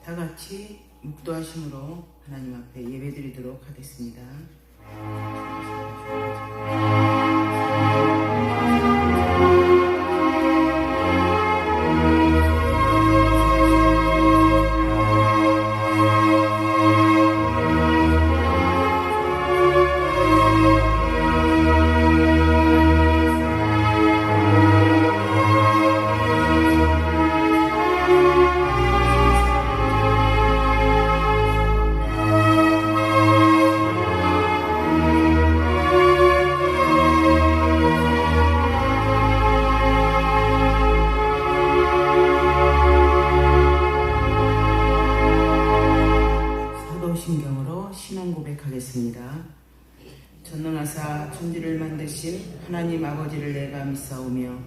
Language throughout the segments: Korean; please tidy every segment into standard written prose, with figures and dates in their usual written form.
다 같이 묵도하심으로 하나님 앞에 예배드리도록 하겠습니다. 신경으로 신앙 고백하겠습니다. 전능하사 천지를 만드신 하나님 아버지를 내가 믿사오며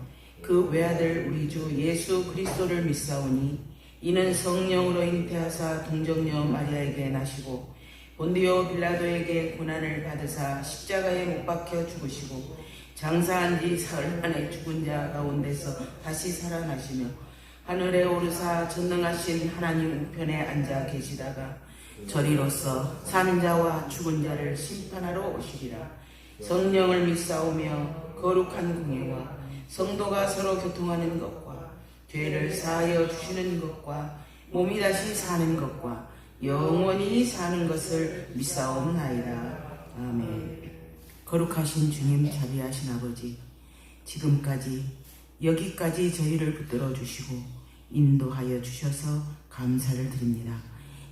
그 외아들 우리 주 예수 그리스도를 믿사오니 이는 성령으로 잉태하사 동정녀 마리아에게 나시고 본디오 빌라도에게 고난을 받으사 십자가에 못 박혀 죽으시고 장사한 지 사흘 만에 죽은 자 가운데서 다시 살아나시며 하늘에 오르사 전능하신 하나님 우편에 앉아 계시다가 저리로서 사는 자와 죽은 자를 심판하러 오시리라. 성령을 믿사오며 거룩한 공예와 성도가 서로 교통하는 것과 죄를 사하여 주시는 것과 몸이 다시 사는 것과 영원히 사는 것을 믿사옵나이다. 아멘. 거룩하신 주님, 자비하신 아버지, 지금까지 여기까지 저희를 붙들어 주시고 인도하여 주셔서 감사를 드립니다.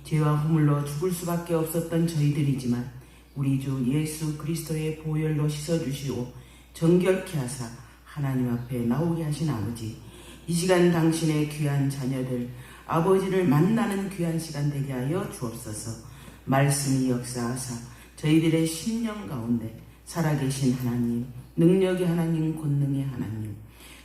죄와 허물로 죽을 수밖에 없었던 저희들이지만 우리 주 예수 그리스도의 보혈로 씻어주시고 정결케 하사 하나님 앞에 나오게 하신 아버지, 이 시간 당신의 귀한 자녀들 아버지를 만나는 귀한 시간 되게 하여 주옵소서. 말씀이 역사하사 저희들의 심령 가운데 살아계신 하나님, 능력의 하나님, 권능의 하나님,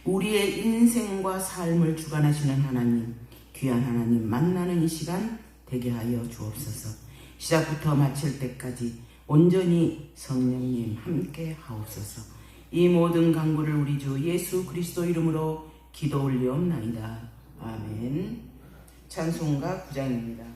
우리의 인생과 삶을 주관하시는 하나님, 귀한 하나님 만나는 이 시간 되게 하여 주옵소서. 시작부터 마칠 때까지 온전히 성령님 함께 하옵소서. 이 모든 간구를 우리 주 예수 그리스도 이름으로 기도 올리옵나이다. 아멘. 찬송가 9장입니다.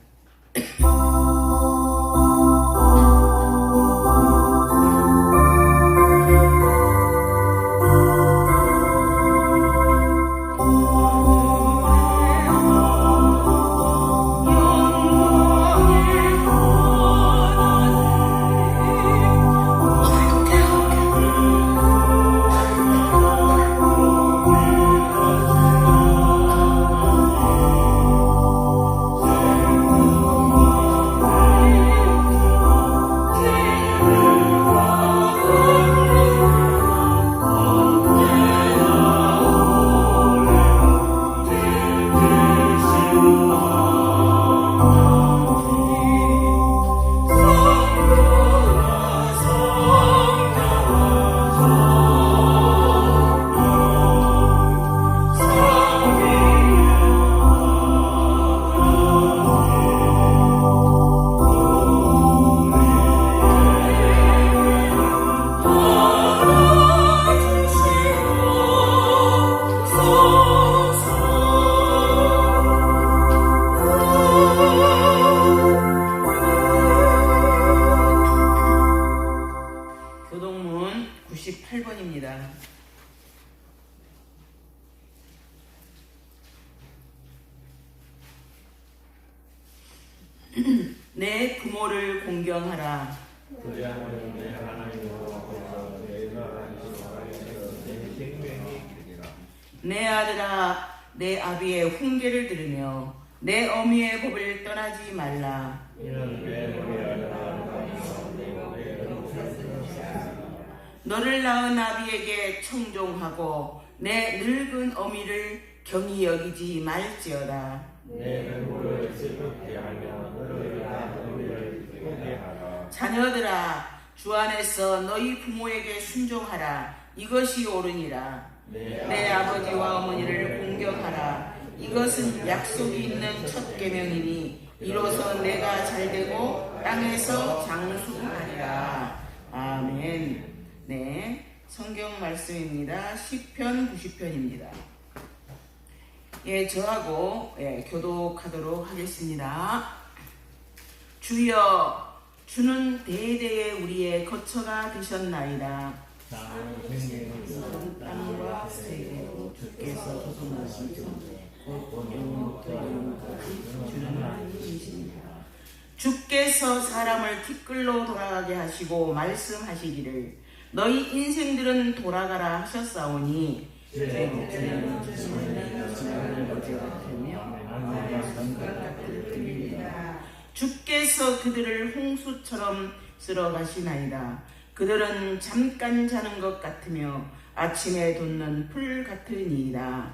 교동문 98번입니다. 내 부모를 공경하라. 내 아들아, 내 아비의 훈계를 들으며 내 어미의 법을 떠나지 말라. 너를 낳은 아비에게 청종하고 내 늙은 어미를 경히 여기지 말지어다. 자녀들아, 주 안에서 너희 부모에게 순종하라. 이것이 옳으니라. 내 아버지와 어머니를 공경하라. 이것은 약속이 있는 첫 계명이니 이로써 내가 잘되고 땅에서 장수하리라. 아멘. 네, 성경 말씀입니다. 시편 90편입니다. 저하고 교독하도록 하겠습니다. 주여, 주는 대대에 우리의 거처가 되셨나이다. 땅과 세계로 주께서 조성하신 곧 영원부터 영원까지 주는 하나님이십니다. 주께서 사람을 티끌로 돌아가게 하시고 말씀하시기를 너희 인생들은 돌아가라 하셨사오니 주는 어제 같으며 주께서 그들을 홍수처럼 쓸어가시나이다. 그들은 잠깐 자는 것 같으며 아침에 돋는 풀 같으니이다.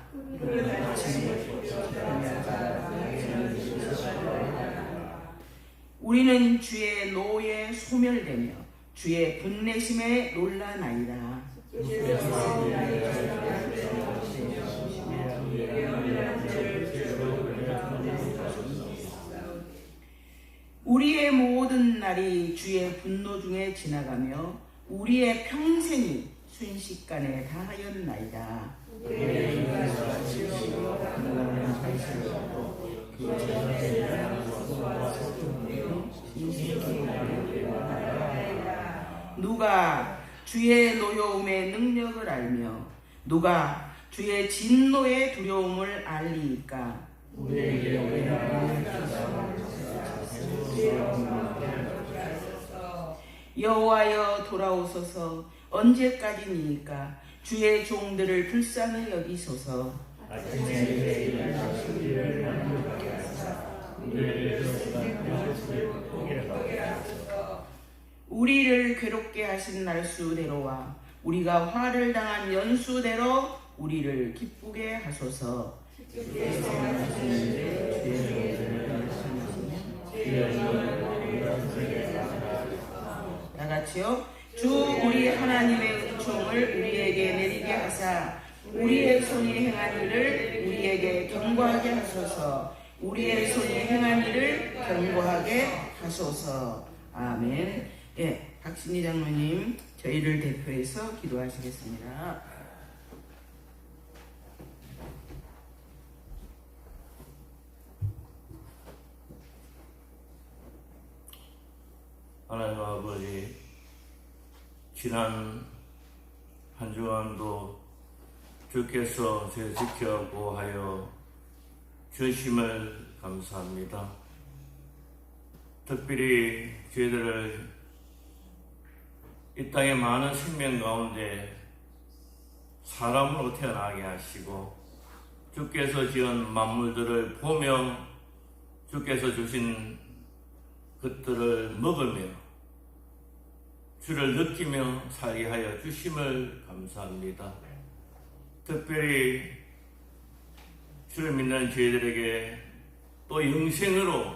우리는 주의 노에 소멸되며 주의 분내심에 놀라나이다. 우리의 모든 날이 주의 분노 중에 지나가며 우리의 평생이 순식간에 다하였나이다. 누가 주의 노여움의 능력을 알며 누가 주의 진노의 두려움을 알리이까? 여호와여 돌아오소서. 언제까지니까 주의 종들을 불쌍히 여기소서. 우리를 괴롭게 하신 날수대로와 우리가 화를 당한 연수대로 우리를 기쁘게 하소서. 다 같이요. 주 우리 하나님의 은총을 우리에게 내리게 하사 우리의 손이 행한 일을 우리에게 경고하게 하소서. 우리의 손이 행한 일을 경고하게 하소서. 아멘. 박신희 장로님 저희를 대표해서 기도하시겠습니다. 하나님 아버지, 지난 한 주간도 주께서 저희 지켜 보호하여 주심을 감사합니다. 특별히 저희들을 이 땅의 많은 생명 가운데 사람으로 태어나게 하시고 주께서 지은 만물들을 보며 주께서 주신 것들을 먹으며 주를 느끼며 살게 하여 주심을 감사합니다. 특별히 주를 믿는 저희들에게 또 영생으로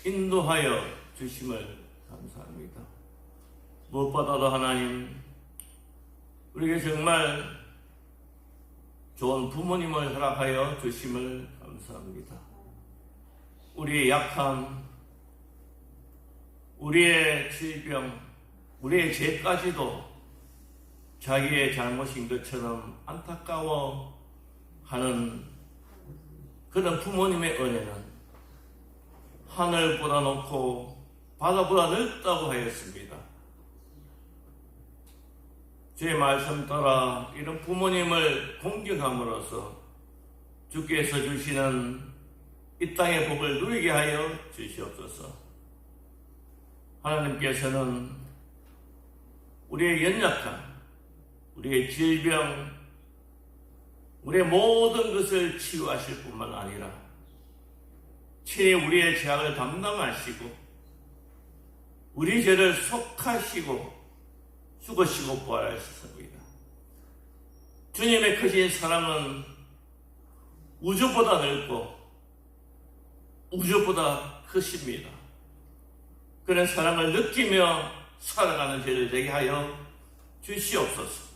인도하여 주심을 감사합니다. 무엇보다도 하나님, 우리에게 정말 좋은 부모님을 허락하여 주심을 감사합니다. 우리의 약함, 우리의 질병, 우리의 죄까지도 자기의 잘못인 것처럼 안타까워하는 그런 부모님의 은혜는 하늘보다 높고 바다보다 넓다고 하였습니다. 주의 말씀 따라 이런 부모님을 공경함으로써 주께서 주시는 이 땅의 복을 누리게 하여 주시옵소서. 하나님께서는 우리의 연약함, 우리의 질병, 우리의 모든 것을 치유하실 뿐만 아니라 친히 우리의 죄악을 담당하시고 우리 죄를 속하시고 죽으시고 부활하셨습니다. 주님의 크신 사랑은 우주보다 넓고 우주보다 크십니다. 그런 사랑을 느끼며 살아가는 죄를 되게 하여 주시옵소서.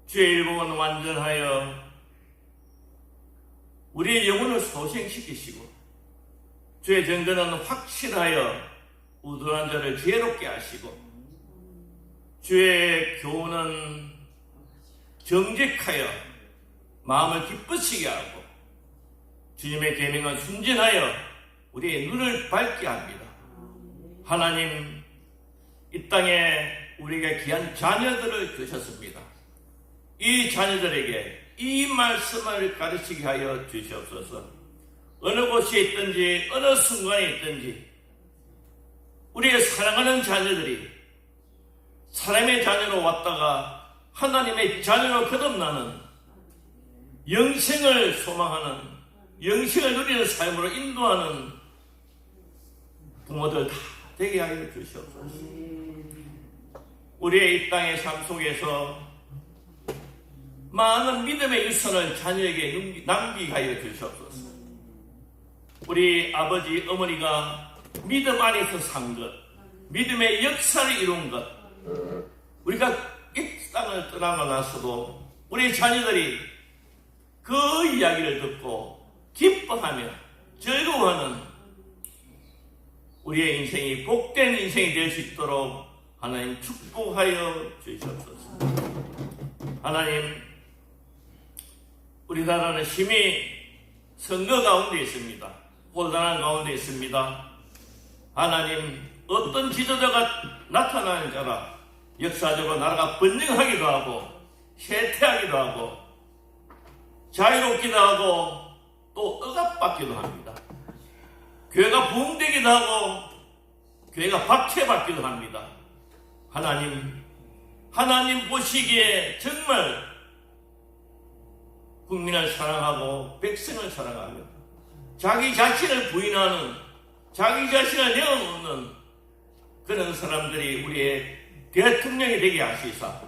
주의 일복은 완전하여 우리의 영혼을 소생시키시고 주의 정근은 확실하여 우둔한 자를 지혜롭게 하시고 주의 교훈은 정직하여 마음을 기쁘시게 하고 주님의 계명을 순진하여 우리의 눈을 밝게 합니다. 하나님, 이 땅에 우리에게 귀한 자녀들을 주셨습니다. 이 자녀들에게 이 말씀을 가르치게 하여 주시옵소서. 어느 곳에 있든지 어느 순간에 있든지 우리의 사랑하는 자녀들이 사람의 자녀로 왔다가 하나님의 자녀로 거듭나는 영생을 소망하는, 영생을 누리는 삶으로 인도하는 부모들 다 되게 하여 주시옵소서. 우리의 이 땅의 삶 속에서 많은 믿음의 유산을 자녀에게 남기게 하여 주시옵소서. 우리 아버지, 어머니가 믿음 안에서 산 것, 믿음의 역사를 이룬 것, 우리가 이 땅을 떠나고 나서도 우리 자녀들이 그 이야기를 듣고 기뻐하며 즐거워하는 우리의 인생이 복된 인생이 될 수 있도록 하나님 축복하여 주시옵소서. 하나님, 우리나라는 심히 선거 가운데 있습니다. 혼란한 가운데 있습니다. 하나님, 어떤 지도자가 나타나는지 알아 역사적으로 나라가 번영하기도 하고 쇠퇴하기도 하고 자유롭기도 하고 또 억압받기도 합니다. 교회가 부흥되기도 하고 교회가 박해받기도 합니다. 하나님 보시기에 정말 국민을 사랑하고 백성을 사랑하며 자기 자신을 부인하는, 자기 자신을 내어놓는 그런 사람들이 우리의 대통령이 되게 하시사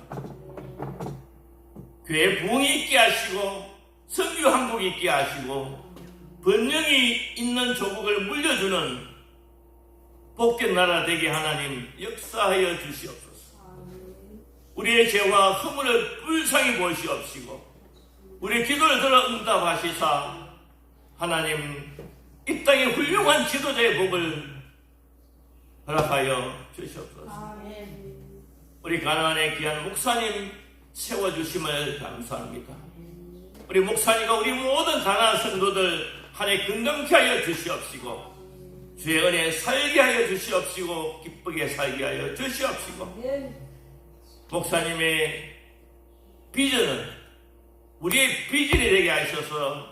교회 부흥이 있게 하시고 선교 한국이 있게 하시고 번영이 있는 조국을 물려주는 복된 나라 되게 하나님 역사하여 주시옵소서. 우리의 죄와 허물을 불쌍히 보시옵시고 우리의 기도를 들어 응답하시사 하나님 이 땅에 훌륭한 지도자의 복을 허락하여 주시옵소서. 우리 가나안의 귀한 목사님 세워주심을 감사합니다. 우리 목사님과 우리 모든 가나안 성도들 한 해 건강케 하여 주시옵시고 주의 은혜에 살게 하여 주시옵시고 기쁘게 살게 하여 주시옵시고 목사님의 비전은 우리의 비전이 되게 하셔서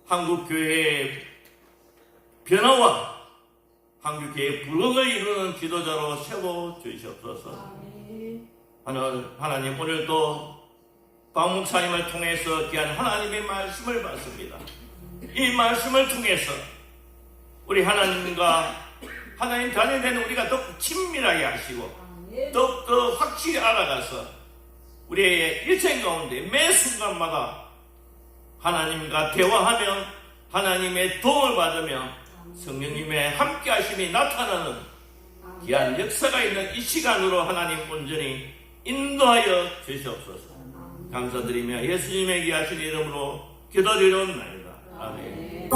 한국교회의 변화와 한국교회의 부흥을 이루는 지도자로 세워주시옵소서. 하나님, 오늘도 박 목사님을 통해서 귀한 하나님의 말씀을 받습니다. 이 말씀을 통해서 우리 하나님과 하나님 자녀된 우리가 더 친밀하게 하시고 더욱더 확실히 알아가서 우리의 일생 가운데 매 순간마다 하나님과 대화하며 하나님의 도움을 받으며 성령님의 함께 하심이 나타나는 귀한 역사가 있는 이 시간으로 하나님 온전히 인도하여 주시옵소서. 감사드리며 예수님의 귀하신 이름으로 기도드리옵나이다. 아멘.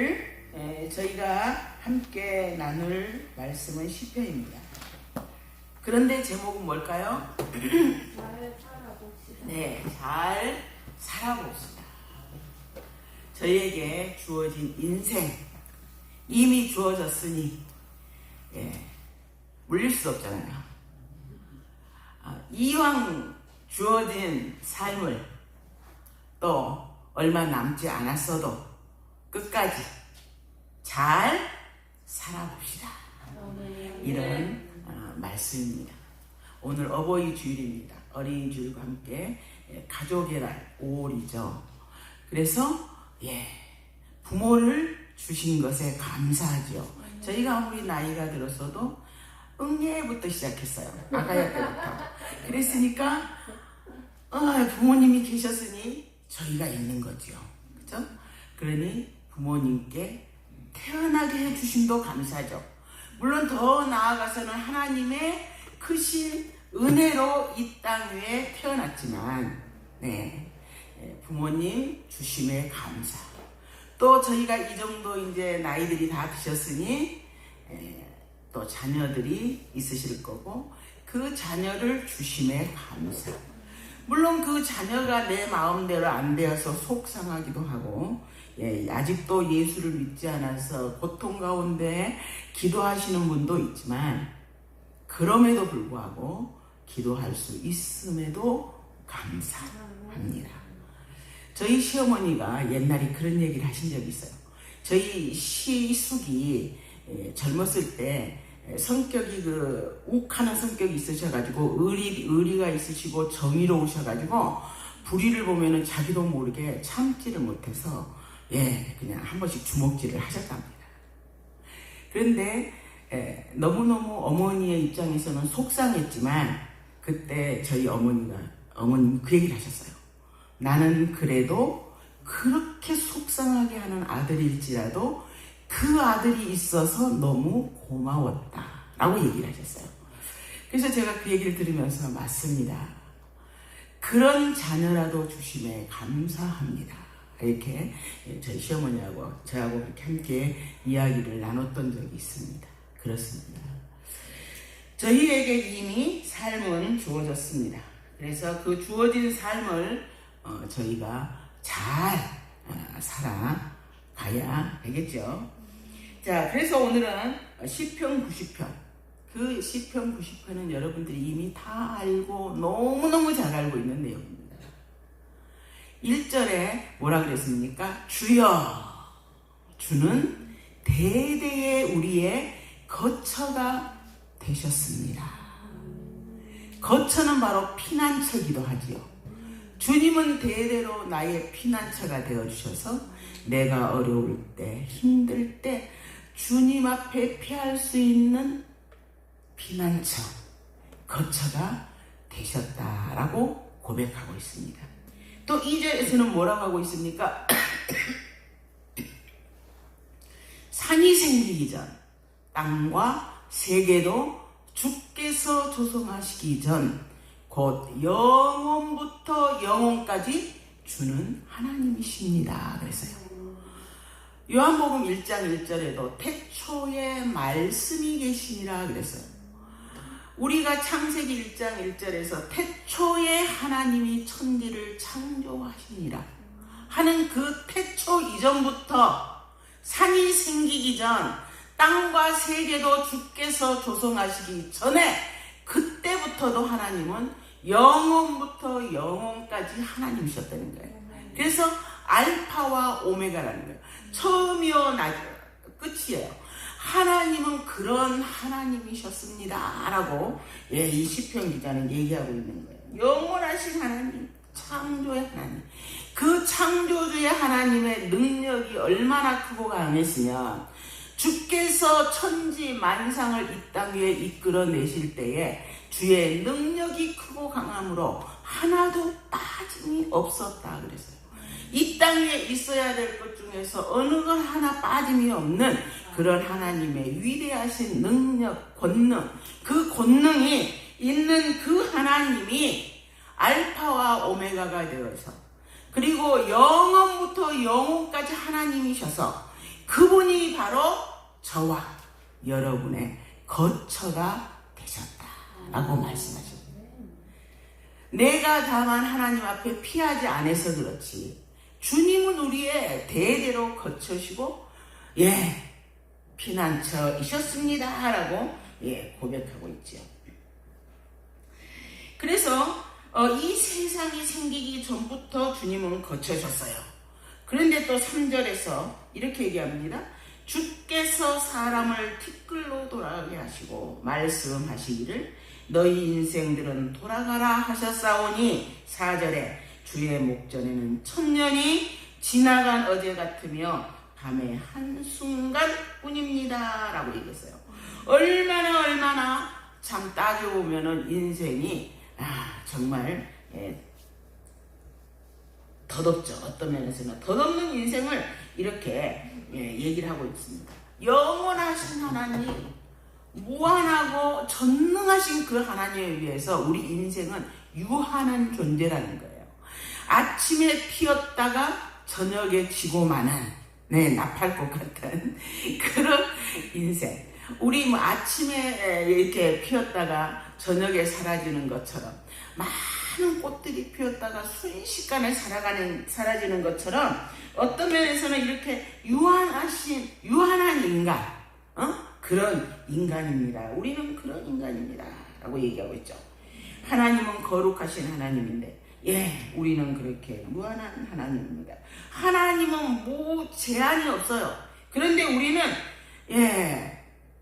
오늘 저희가 함께 나눌 말씀은 시편입니다. 그런데 제목은 뭘까요? 잘 살아봅시다. 네, 잘 살아봅시다. 저희에게 주어진 인생 이미 주어졌으니 물릴 수 없잖아요. 이왕 주어진 삶을 또 얼마 남지 않았어도 끝까지 잘 살아봅시다. 이런 말씀입니다. 오늘 어버이 주일입니다. 어린이 주일과 함께 가족의 날 5월이죠. 그래서 부모를 주신 것에 감사하죠. 저희가 아무리 나이가 들었어도 응애부터 시작했어요. 아가야 때부터. 그랬으니까 부모님이 계셨으니 저희가 있는 거죠. 그죠? 그러니 부모님께 태어나게 해주심도 감사하죠. 물론 더 나아가서는 하나님의 크신 은혜로 이 땅 위에 태어났지만 부모님 주심에 감사. 또 저희가 이 정도 이제 나이들이 다 드셨으니 또 자녀들이 있으실 거고 그 자녀를 주심에 감사. 물론 그 자녀가 내 마음대로 안 되어서 속상하기도 하고 아직도 예수를 믿지 않아서 고통 가운데 기도하시는 분도 있지만 그럼에도 불구하고 기도할 수 있음에도 감사합니다. 저희 시어머니가 옛날에 그런 얘기를 하신 적이 있어요. 저희 시숙이 젊었을 때 성격이 욱하는 성격이 있으셔가지고 의리가 있으시고 정의로우셔가지고 불의를 보면은 자기도 모르게 참지를 못해서 그냥 한 번씩 주먹질을 하셨답니다. 그런데 너무너무 어머니의 입장에서는 속상했지만 그때 저희 어머님 그 얘기를 하셨어요. 나는 그래도 그렇게 속상하게 하는 아들일지라도 그 아들이 있어서 너무 고마웠다 라고 얘기를 하셨어요. 그래서 제가 그 얘기를 들으면서 맞습니다. 그런 자녀라도 주심에 감사합니다. 이렇게 저희 시어머니하고 저하고 그렇게 함께 이야기를 나눴던 적이 있습니다. 그렇습니다. 저희에게 이미 삶은 주어졌습니다. 그래서 그 주어진 삶을 저희가 잘 살아가야 되겠죠. 자, 그래서 오늘은 시편 90편. 그 시편 90편은 여러분들이 이미 다 알고 너무너무 잘 알고 있는 내용입니다. 1절에 뭐라 그랬습니까? 주여, 주는 대대의 우리의 거처가 되셨습니다. 거처는 바로 피난처이기도 하지요. 주님은 대대로 나의 피난처가 되어주셔서 내가 어려울 때, 힘들 때 주님 앞에 피할 수 있는 피난처, 거처가 되셨다라고 고백하고 있습니다. 또 2절에서는 뭐라고 하고 있습니까? 산이 생기기 전, 땅과 세계도 주께서 조성하시기 전, 곧 영원부터 영원까지 주는 하나님이십니다. 그랬어요. 요한복음 1장 1절에도 태초에 말씀이 계시니라 그랬어요. 우리가 창세기 1장 1절에서 태초에 하나님이 천지를 창조하시니라 하는 그 태초 이전부터 산이 생기기 전, 땅과 세계도 주께서 조성하시기 전에 그때부터도 하나님은 영원부터 영원까지 하나님이셨다는 거예요. 그래서 알파와 오메가라는 거예요. 처음이요 끝이에요. 하나님은 그런 하나님이셨습니다 라고 이 시편 기자는 얘기하고 있는 거예요. 영원하신 하나님, 창조의 하나님. 그 창조주의 하나님의 능력이 얼마나 크고 강했으면 주께서 천지 만상을 이 땅 위에 이끌어내실 때에 주의 능력이 크고 강함으로 하나도 빠짐이 없었다 그랬어요. 이 땅 위에 있어야 될 것 중에서 어느 것 하나 빠짐이 없는 그런 하나님의 위대하신 능력, 권능, 그 권능이 있는 그 하나님이 알파와 오메가가 되어서 그리고 영원부터 영원까지 하나님이셔서 그분이 바로 저와 여러분의 거처가 되셨다라고 말씀하십니다. 내가 다만 하나님 앞에 피하지 않아서 그렇지 주님은 우리의 대대로 거처시고 피난처이셨습니다 라고 고백하고 있죠. 그래서 이 세상이 생기기 전부터 주님은 거처셨어요. 그런데 또 3절에서 이렇게 얘기합니다. 주께서 사람을 티끌로 돌아가게 하시고 말씀하시기를 너희 인생들은 돌아가라 하셨사오니 4절에 주의 목전에는 천년이 지나간 어제 같으며 밤의 한순간뿐입니다 라고 얘기했어요. 얼마나 참 따져보면은 인생이 정말 덧없죠. 어떤 면에서는 덧없는 인생을 이렇게 얘기를 하고 있습니다. 영원하신 하나님, 무한하고 전능하신 그 하나님에 비해서 우리 인생은 유한한 존재라는 거예요. 아침에 피었다가 저녁에 지고 마는 나팔꽃 같은 그런 인생. 우리 뭐 아침에 이렇게 피었다가 저녁에 사라지는 것처럼 많은 꽃들이 피었다가 순식간에 사라지는 것처럼 어떤 면에서는 이렇게 유한한 인간, 그런 인간입니다. 우리는 그런 인간입니다. 라고 얘기하고 있죠. 하나님은 거룩하신 하나님인데, 우리는 그렇게 무한한 하나님입니다. 하나님은 뭐 제한이 없어요. 그런데 우리는,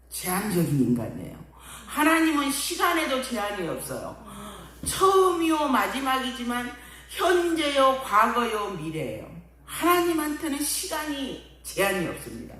제한적인 인간이에요. 하나님은 시간에도 제한이 없어요. 처음이요, 마지막이지만, 현재요, 과거요, 미래예요. 하나님한테는 시간이 제한이 없습니다.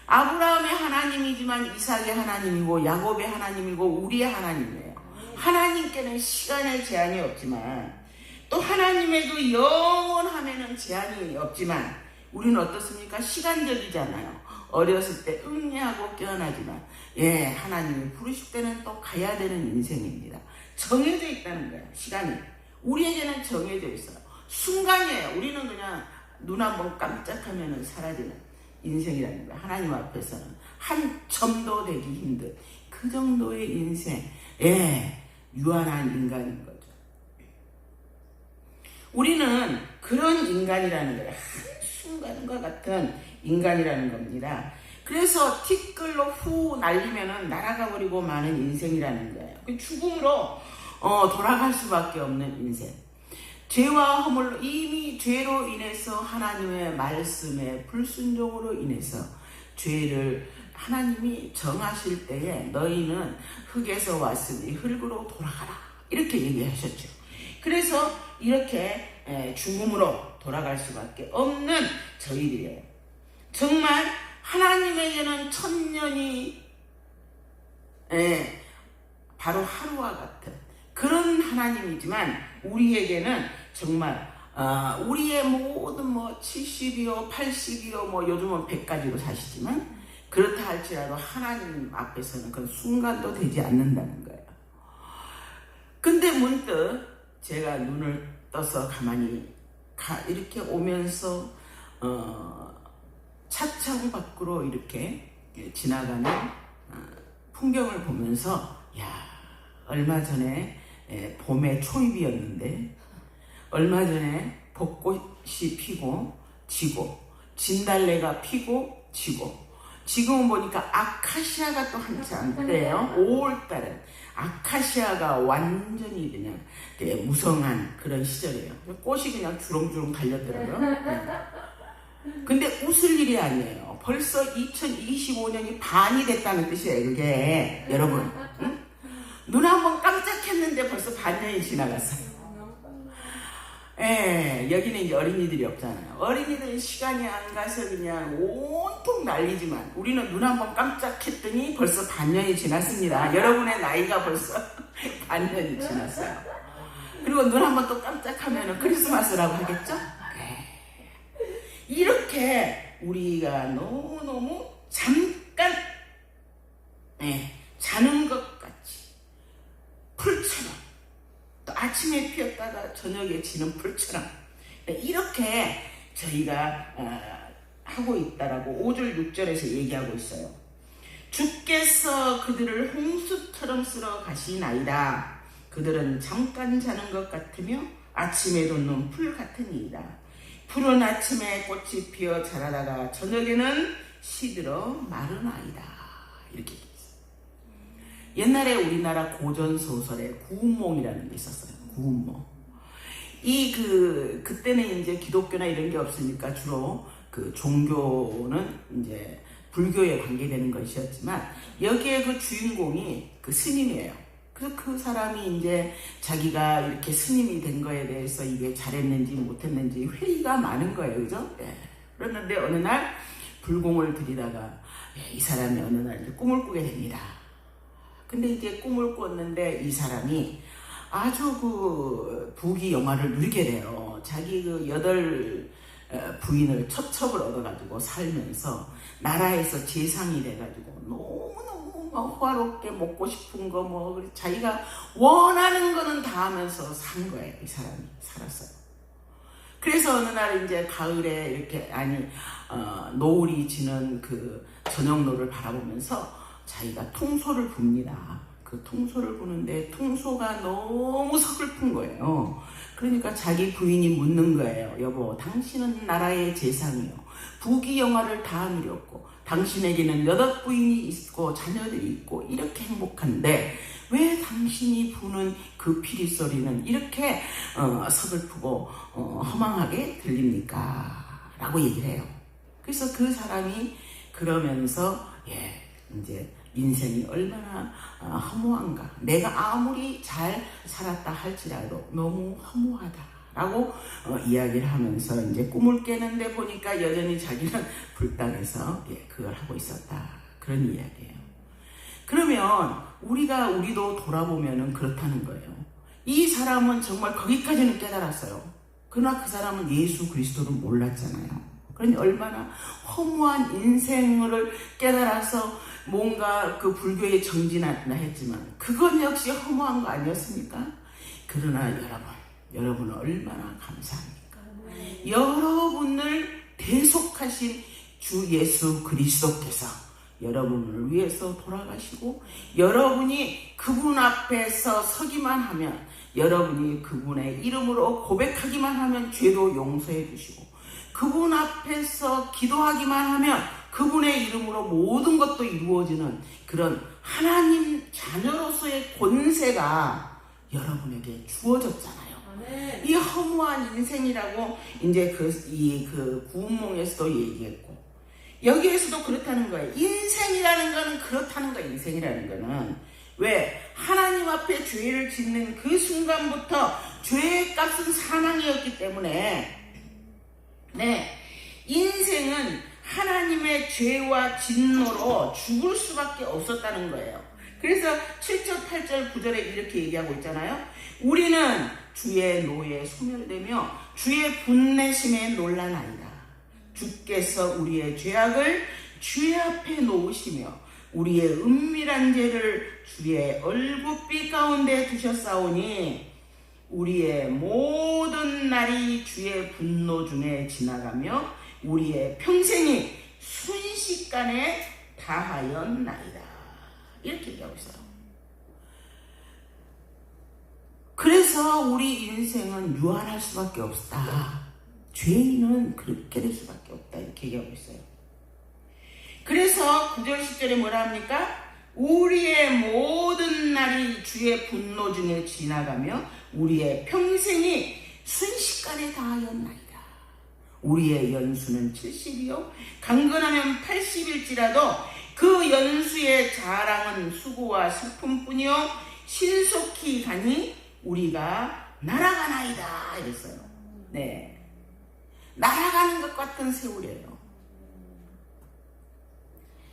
아브라함의 하나님이지만 이삭의 하나님이고 야곱의 하나님이고 우리의 하나님이에요. 하나님께는 시간의 제한이 없지만 또 하나님에도 영원하면은 제한이 없지만 우리는 어떻습니까? 시간적이잖아요. 어렸을 때 응애하고 깨어나지만 하나님이 부르실 때는 또 가야 되는 인생입니다. 정해져 있다는 거예요. 시간이. 우리에게는 정해져 있어요. 순간이에요. 우리는 그냥 눈 한번 깜짝하면 사라지는 인생이라는 거예요. 하나님 앞에서는 한 점도 되기 힘든 그 정도의 인생, 유한한 인간인 거죠. 우리는 그런 인간이라는 거예요. 한순간과 같은 인간이라는 겁니다. 그래서 티끌로 후 날리면은 날아가 버리고 마는 인생이라는 거예요. 죽음으로 돌아갈 수밖에 없는 인생. 죄와 허물로 이미 죄로 인해서 하나님의 말씀에 불순종으로 인해서 죄를 하나님이 정하실 때에 너희는 흙에서 왔으니 흙으로 돌아가라 이렇게 얘기하셨죠. 그래서 이렇게 죽음으로 돌아갈 수밖에 없는 저희들이에요. 정말 하나님에게는 천년이 바로 하루와 같은 그런 하나님이지만 우리에게는 정말 우리의 모든 70이요 80이요 요즘은 100까지로 사시지만 그렇다 할지라도 하나님 앞에서는 그 순간도 되지 않는다는 거예요. 근데 문득 제가 눈을 떠서 가만히 이렇게 오면서 차창 밖으로 이렇게 지나가는 풍경을 보면서 얼마 전에 봄의 초입이었는데 얼마 전에 벚꽃이 피고 지고 진달래가 피고 지고 지금은 보니까 아카시아가 또 한참 때예요. 5월달은 아카시아가 완전히 그냥 무성한 그런 시절이에요. 꽃이 그냥 주렁주렁 달렸더라고요. 근데 웃을 일이 아니에요. 벌써 2025년이 반이 됐다는 뜻이에요. 그게 여러분 눈 한번 깜짝했는데 벌써 반년이 지나갔어요. 여기는 이제 어린이들이 없잖아요. 어린이들은 시간이 안 가서 그냥 온통 난리지만 우리는 눈 한번 깜짝했더니 벌써 반년이 지났습니다. 여러분의 나이가 벌써 반년이 지났어요. 그리고 눈 한번 또 깜짝하면 크리스마스라고 하겠죠? 이렇게 우리가 너무너무 잠깐 자는 것 같이 풀처럼 또 아침에 피었다가 저녁에 지는 풀처럼 이렇게 저희가 하고 있다라고 5절 6절에서 얘기하고 있어요. 주께서 그들을 홍수처럼 쓸어 가시나이다. 그들은 잠깐 자는 것 같으며 아침에 돋는 풀 같으니이다. 푸른 아침에 꽃이 피어 자라다가 저녁에는 시들어 마르나이다. 이렇게 얘기했어요. 옛날에 우리나라 고전 소설에 구운몽이라는 게 있었어요. 구운몽. 그때는 이제 기독교나 이런 게 없으니까 주로 그 종교는 이제 불교에 관계되는 것이었지만 여기에 그 주인공이 그 스님이에요. 그래서 그 사람이 이제 자기가 이렇게 스님이 된 거에 대해서 이게 잘했는지 못했는지 회의가 많은 거예요. 그죠? 예. 그랬는데 어느 날 불공을 들이다가 이 사람이 어느 날 이제 꿈을 꾸게 됩니다. 근데 이제 꿈을 꿨는데 이 사람이 아주 그 부귀 영화를 누리게 돼요. 자기 그 8 부인을 첩첩을 얻어가지고 살면서 나라에서 재상이 돼가지고 너무너무 호화롭게 먹고 싶은 거 뭐 자기가 원하는 거는 다 하면서 산 거예요. 이 사람이 살았어요. 그래서 어느 날 이제 가을에 이렇게 노을이 지는 그 저녁노를 바라보면서 자기가 퉁소를 붑니다. 그 퉁소를 부는데 퉁소가 너무 서글픈 거예요. 그러니까 자기 부인이 묻는 거예요. 여보, 당신은 나라의 재상이요. 부귀영화를 다 누렸고 당신에게는 8 부인이 있고 자녀들이 있고 이렇게 행복한데 왜 당신이 부는 그 피리 소리는 이렇게 서글프고 허망하게 들립니까? 라고 얘기를 해요. 그래서 그 사람이 그러면서 이제 인생이 얼마나 허무한가. 내가 아무리 잘 살았다 할지라도 너무 허무하다라고 이야기를 하면서 이제 꿈을 깨는데 보니까 여전히 자기는 불당에서 그걸 하고 있었다. 그런 이야기예요. 그러면 우리도 돌아보면은 그렇다는 거예요. 이 사람은 정말 거기까지는 깨달았어요. 그러나 그 사람은 예수 그리스도를 몰랐잖아요. 그러니 얼마나 허무한 인생을 깨달아서 뭔가 그 불교에 정진하나 했지만 그건 역시 허무한 거 아니었습니까? 그러나 여러분은 얼마나 감사합니까? 여러분을 대속하신 주 예수 그리스도께서 여러분을 위해서 돌아가시고 여러분이 그분 앞에서 서기만 하면 여러분이 그분의 이름으로 고백하기만 하면 죄도 용서해 주시고 그분 앞에서 기도하기만 하면 그분의 이름으로 모든 것도 이루어지는 그런 하나님 자녀로서의 권세가 여러분에게 주어졌잖아요. 이 허무한 인생이라고 이제 그 구운몽에서도 얘기했고 여기에서도 그렇다는 거예요. 인생이라는 거는 그렇다는 거예요. 인생이라는 거는 왜 하나님 앞에 죄를 짓는 그 순간부터 죄의 값은 사망이었기 때문에 인생은 하나님의 죄와 진노로 죽을 수밖에 없었다는 거예요. 그래서 7절, 8절, 9절에 이렇게 얘기하고 있잖아요. 우리는 주의 노에 소멸되며 주의 분내심에 놀라나이다. 주께서 우리의 죄악을 주의 앞에 놓으시며 우리의 은밀한 죄를 주의 얼굴빛 가운데 두셨사오니 우리의 모든 날이 주의 분노 중에 지나가며 우리의 평생이 순식간에 다하였나이다. 이렇게 얘기하고 있어요. 그래서 우리 인생은 유한할 수밖에 없다. 죄인은 그렇게 될 수밖에 없다. 이렇게 얘기하고 있어요. 그래서 9절 10절에 뭐라 합니까? 우리의 모든 날이 주의 분노 중에 지나가며 우리의 평생이 순식간에 다하였나이다. 우리의 연수는 70이요 강건하면 80일지라도 그 연수의 자랑은 수고와 슬픔뿐이요 신속히 가니 우리가 날아가나이다 이랬어요. 날아가는 것 같은 세월이에요.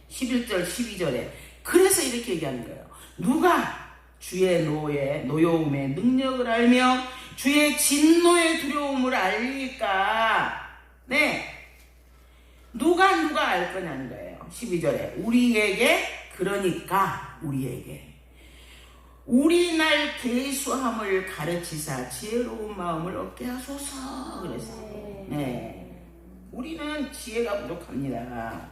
11절 12절에 그래서 이렇게 얘기하는 거예요. 누가 주의 노여움의 능력을 알며 주의 진노의 두려움을 알릴까? 누가 알 거냐는 거예요. 12절에 우리에게 그러니까 우리 날 계수함을 가르치사 지혜로운 마음을 얻게 하소서 그랬어요. 우리는 지혜가 부족합니다.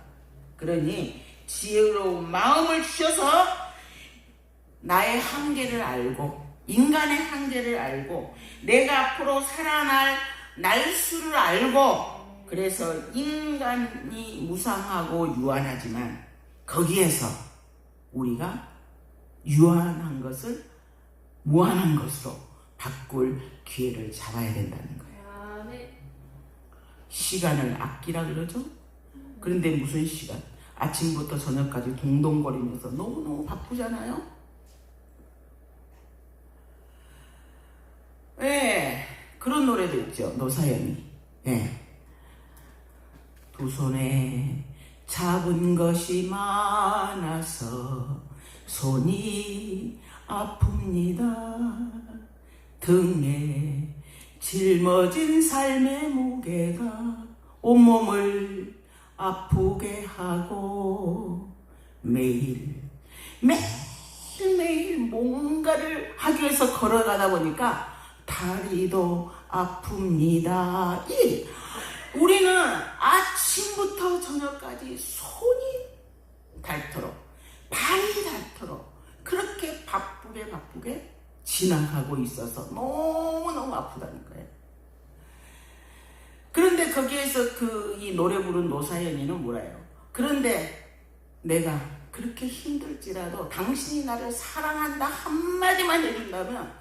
그러니 지혜로운 마음을 주셔서 나의 한계를 알고 인간의 한계를 알고 내가 앞으로 살아날 날수를 알고 그래서 인간이 무상하고 유한하지만 거기에서 우리가 유한한 것을 무한한 것으로 바꿀 기회를 잡아야 된다는 거예요. 아멘. 시간을 아끼라 그러죠? 그런데 무슨 시간? 아침부터 저녁까지 동동거리면서 너무너무 바쁘잖아요? 네, 그런 노래도 있죠. 노사연이. 네. 두 손에 잡은 것이 많아서 손이 아픕니다. 등에 짊어진 삶의 무게가 온몸을 아프게 하고 매일매일 뭔가를 하기 위해서 걸어가다 보니까 다리도 아픕니다. 우리는 아침부터 저녁까지 손이 닳도록 발이 닳도록 그렇게 바쁘게 지나가고 있어서 너무너무 아프다는 거예요. 그런데 거기에서 이 노래 부른 노사연이는 뭐라요? 그런데 내가 그렇게 힘들지라도 당신이 나를 사랑한다 한마디만 해준다면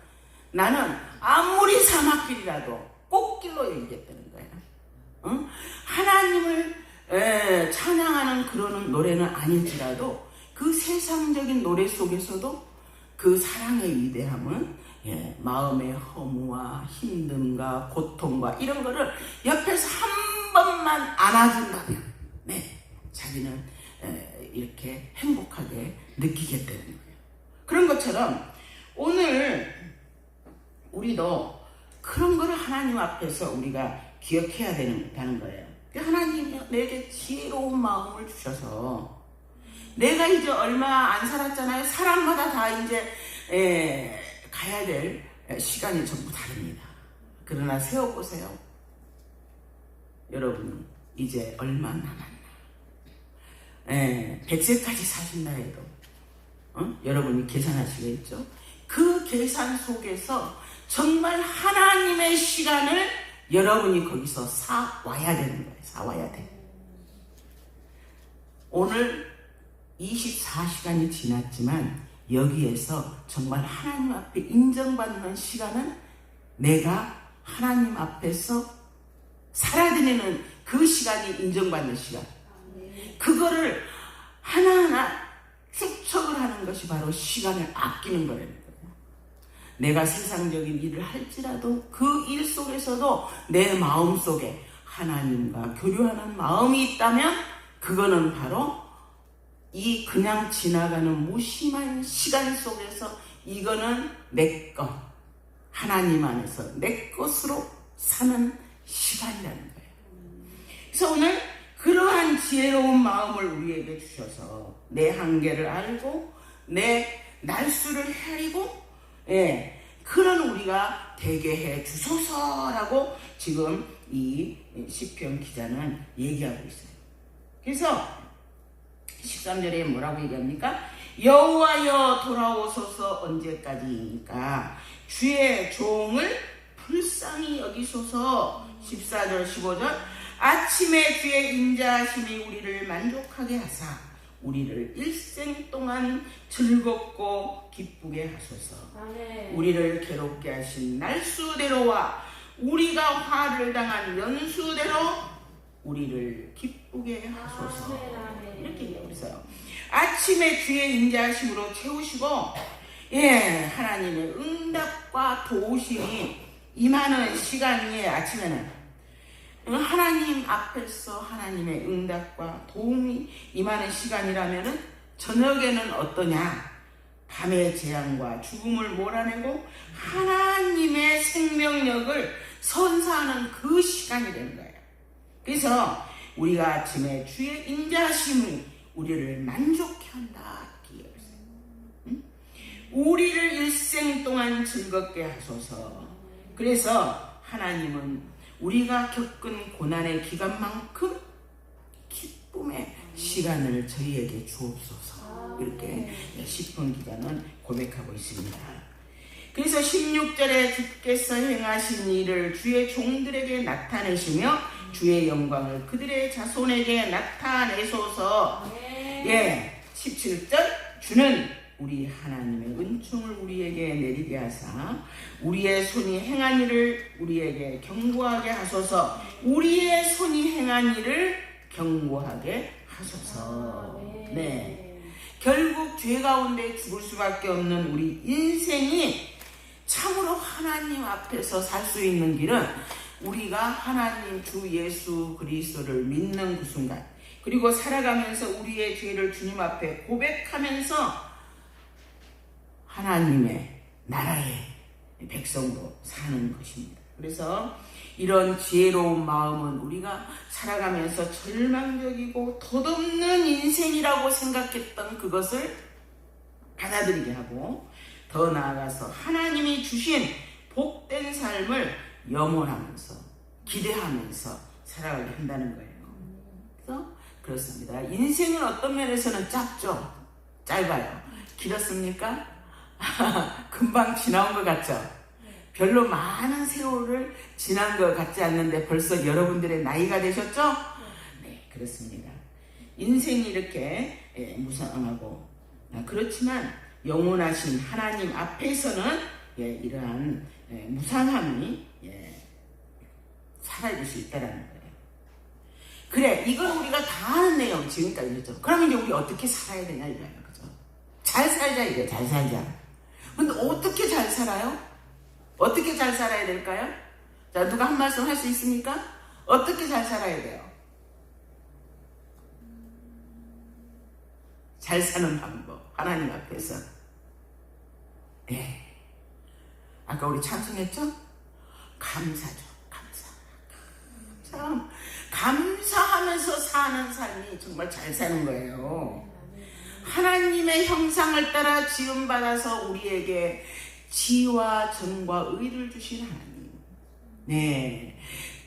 나는 아무리 사막길이라도 꽃길로 열겠다는 거예요. 응? 하나님을 찬양하는 그런 노래는 아닐지라도 그 세상적인 노래 속에서도 그 사랑의 위대함은 마음의 허무와 힘듦과 고통과 이런 거를 옆에서 한 번만 안아준다면 자기는 이렇게 행복하게 느끼게 되는 거예요. 그런 것처럼 오늘 우리도 그런 거를 하나님 앞에서 우리가 기억해야 된다는 거예요. 하나님이 내게 지혜로운 마음을 주셔서 내가 이제 얼마 안 살았잖아요. 사람마다 다 이제 가야 될 시간이 전부 다릅니다. 그러나 세워보세요. 여러분 이제 얼마 남았나? 100세까지 사신다 해도 여러분이 계산하시겠죠? 그 계산 속에서 정말 하나님의 시간을 여러분이 거기서 사와야 되는 거예요. 사와야 돼. 오늘 24시간이 지났지만 여기에서 정말 하나님 앞에 인정받는 시간은 내가 하나님 앞에서 살아드리는 그 시간이 인정받는 시간. 그거를 하나하나 축적을 하는 것이 바로 시간을 아끼는 거라는 거예요. 내가 세상적인 일을 할지라도 그 일 속에서도 내 마음 속에 하나님과 교류하는 마음이 있다면 그거는 바로 이 그냥 지나가는 무심한 시간 속에서 이거는 내 것, 하나님 안에서 내 것으로 사는 시간이라는 거예요. 그래서 오늘 그러한 지혜로운 마음을 우리에게 주셔서 내 한계를 알고 내 날수를 헤아리고 그런 우리가 되게 해 주소서라고 지금 이 시편 기자는 얘기하고 있어요. 그래서 13절에 뭐라고 얘기합니까? 여호와여 돌아오소서 언제까지입니까? 주의 종을 불쌍히 여기소서. 14절 15절 아침에 주의 인자하심이 우리를 만족하게 하사 우리를 일생 동안 즐겁고 기쁘게 하소서. 아멘. 우리를 괴롭게 하신 날수대로와 우리가 화를 당한 연수대로 우리를 기쁘게 하소서. 아멘. 이렇게 얘기하고 있어요. 아침에 주의 인자하심으로 채우시고 하나님의 응답과 도우심이 임하는 시간이에요. 아침에는 하나님 앞에서 하나님의 응답과 도움이 임하는 시간이라면 저녁에는 어떠냐? 밤의 재앙과 죽음을 몰아내고 하나님의 생명력을 선사하는 그 시간이 되는 거예요. 그래서 우리가 아침에 주의 인자하심이 우리를 만족해 한다. 우리를 일생 동안 즐겁게 하소서. 그래서 하나님은 우리가 겪은 고난의 기간만큼 기쁨의 시간을 저희에게 주옵소서. 이렇게 시편 기자는 고백하고 있습니다. 그래서 16절에 주께서 행하신 일을 주의 종들에게 나타내시며 주의 영광을 그들의 자손에게 나타내소서. 17절 주는 우리 하나님의 은총을 우리에게 내리게 하사 우리의 손이 행한 일을 우리에게 경고하게 하소서. 우리의 손이 행한 일을 경고하게 하소서. 결국 죄 가운데 죽을 수밖에 없는 우리 인생이 참으로 하나님 앞에서 살 수 있는 길은 우리가 하나님 주 예수 그리스도를 믿는 그 순간, 그리고 살아가면서 우리의 죄를 주님 앞에 고백하면서 하나님의 나라의 백성으로 사는 것입니다. 그래서 이런 지혜로운 마음은 우리가 살아가면서 절망적이고 덧없는 인생이라고 생각했던 그것을 받아들이게 하고, 더 나아가서 하나님이 주신 복된 삶을 염원하면서 기대하면서 살아가게 한다는 거예요. 그래서 그렇습니다. 인생은 어떤 면에서는 짧죠? 짧아요. 길었습니까? 금방 지나온 것 같죠? 별로 많은 세월을 지난 것 같지 않는데 벌써 여러분들의 나이가 되셨죠? 네, 그렇습니다. 인생이 이렇게 무상하고, 그렇지만 영원하신 하나님 앞에서는 이러한 무상함이 사라질 수 있다는 거예요. 그래, 이건 우리가 다 아는 내용 지금까지 했죠. 그러면 이제 우리 어떻게 살아야 되냐 이거예요. 그죠? 잘 살자 이거예요. 잘 살자. 근데 어떻게 잘 살아요? 어떻게 잘 살아야 될까요? 자, 누가 한 말씀 할 수 있습니까? 어떻게 잘 살아야 돼요? 잘 사는 방법, 하나님 앞에서. 아까 우리 찬송했죠? 감사죠. 감사하면서 사는 삶이 정말 잘 사는 거예요. 하나님의 형상을 따라 지음받아서 우리에게 지와 정과 의를 주신 하나님.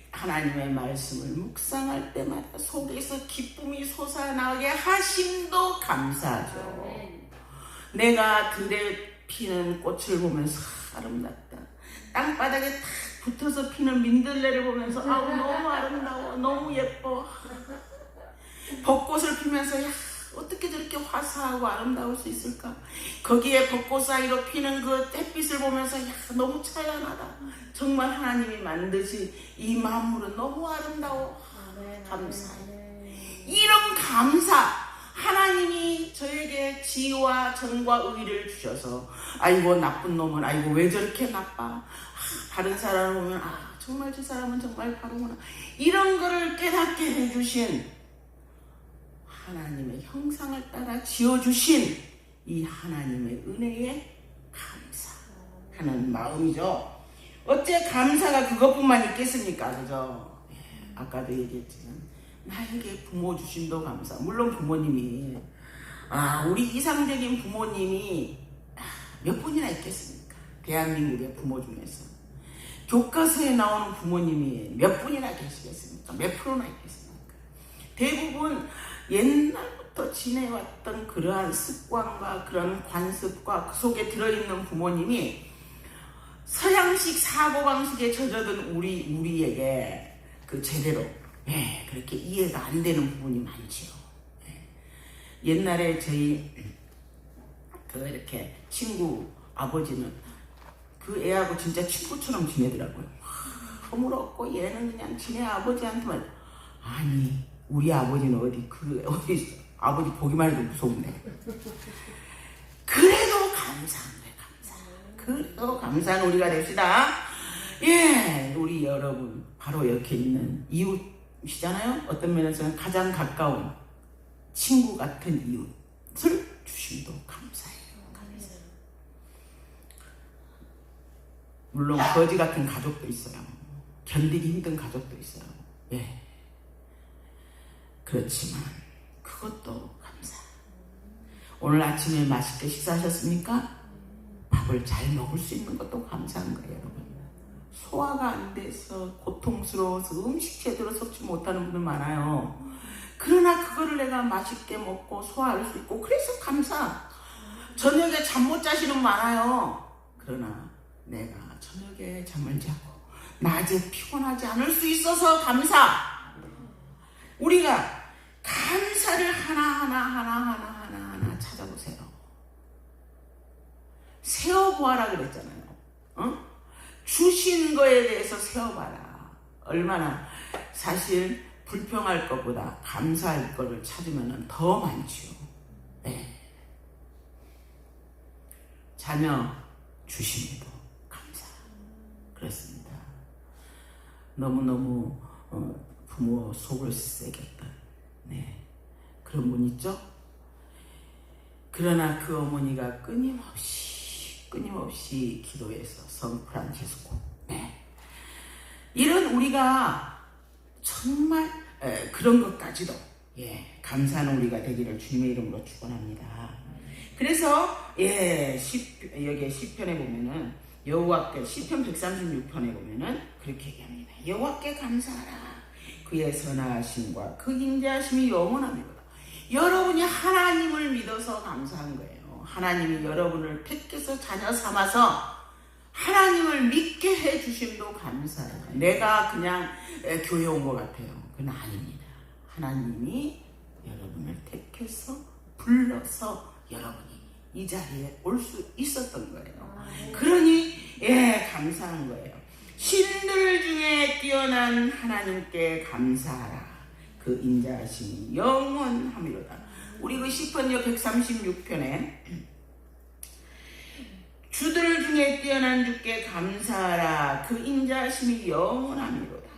하나님의 말씀을 묵상할 때마다 속에서 기쁨이 솟아나게 하심도 감사하죠. 내가 들에 피는 꽃을 보면서 아름답다. 땅바닥에 탁 붙어서 피는 민들레를 보면서 아우 너무 아름다워, 너무 예뻐. 벚꽃을 피면서 어떻게 저렇게 화사하고 아름다울 수 있을까? 거기에 벚꽃 사이로 피는 그 햇빛을 보면서 너무 찬란하다. 정말 하나님이 만드신 이 만물은 너무 아름다워. 감사해. 이런 감사, 하나님이 저에게 지혜와 정과 의를 주셔서 아이고 나쁜 놈은 아이고 왜 저렇게 나빠, 바른 사람을 보면 정말 저 사람은 정말 바르구나, 이런 거를 깨닫게 해주신 하나님의 형상을 따라 지어주신 이 하나님의 은혜에 감사하는 마음이죠. 어째 감사가 그것뿐만 있겠습니까? 그죠? 아까도 얘기했지만 나에게 부모 주심도 감사. 물론 부모님이 우리 이상적인 부모님이 몇 분이나 있겠습니까? 대한민국의 부모 중에서 교과서에 나오는 부모님이 몇 분이나 계시겠습니까? 몇 프로나 있겠습니까? 대부분 옛날부터 지내왔던 그러한 습관과 그런 관습과 그 속에 들어있는 부모님이 서양식 사고방식에 젖어든 우리에게 그 제대로 그렇게 이해가 안 되는 부분이 많지요. 옛날에 저희 이렇게 친구 아버지는 그 애하고 진짜 친구처럼 지내더라고요. 허물었고 얘는 그냥 지네 아버지한테만. 아니 우리 아버지는 어디 아버지 보기만 해도 무섭네. 그래도 감사한 거예요. 그래도 감사한 우리가 됩시다. 우리 여러분 바로 이렇게 있는 이웃이잖아요. 어떤 면에서는 가장 가까운 친구 같은 이웃을 주심도 감사해요. 물론 거지 같은 가족도 있어요. 견디기 힘든 가족도 있어요. 그렇지만 그것도 감사. 오늘 아침에 맛있게 식사하셨습니까? 밥을 잘 먹을 수 있는 것도 감사한 거예요, 여러분. 소화가 안 돼서 고통스러워서 음식 제대로 섭취 못하는 분들 많아요. 그러나 그거를 내가 맛있게 먹고 소화할 수 있고 그래서 감사. 저녁에 잠 못 자시는 분 많아요. 그러나 내가 저녁에 잠을 자고 낮에 피곤하지 않을 수 있어서 감사. 우리가 감사를 하나하나 찾아보세요. 세어보아라 그랬잖아요. 주신 거에 대해서 세어봐라. 얼마나 사실 불평할 것보다 감사할 거를 찾으면 더 많지요. 네. 자녀 주심에도 감사. 그렇습니다. 너무너무 부모 속을 쓰겠다. 네. 그런 분 있죠? 그러나 그 어머니가 끊임없이 기도해서 성 프란치스코. 네. 이런 우리가 정말 그런 것까지도 감사하는 우리가 되기를 주님의 이름으로 축원합니다. 그래서 여기 시편에 보면은 여호와께 시편 136편에 보면은 그렇게 얘기합니다. 여호와께 감사하라. 그의 선하심과 그 인자하심이 영원합니다. 여러분이 하나님을 믿어서 감사한 거예요. 하나님이 여러분을 택해서 자녀 삼아서 하나님을 믿게 해주심도 감사해요. 내가 그냥 교회 온 것 같아요. 그건 아닙니다. 하나님이 여러분을 택해서 불러서 여러분이 이 자리에 올 수 있었던 거예요. 그러니 감사한 거예요. 신들 중에 뛰어난 하나님께 감사하라. 그 인자하심이 영원함이로다. 우리 그 시편 136편에 주들 중에 뛰어난 주께 감사하라. 그 인자하심이 영원함이로다.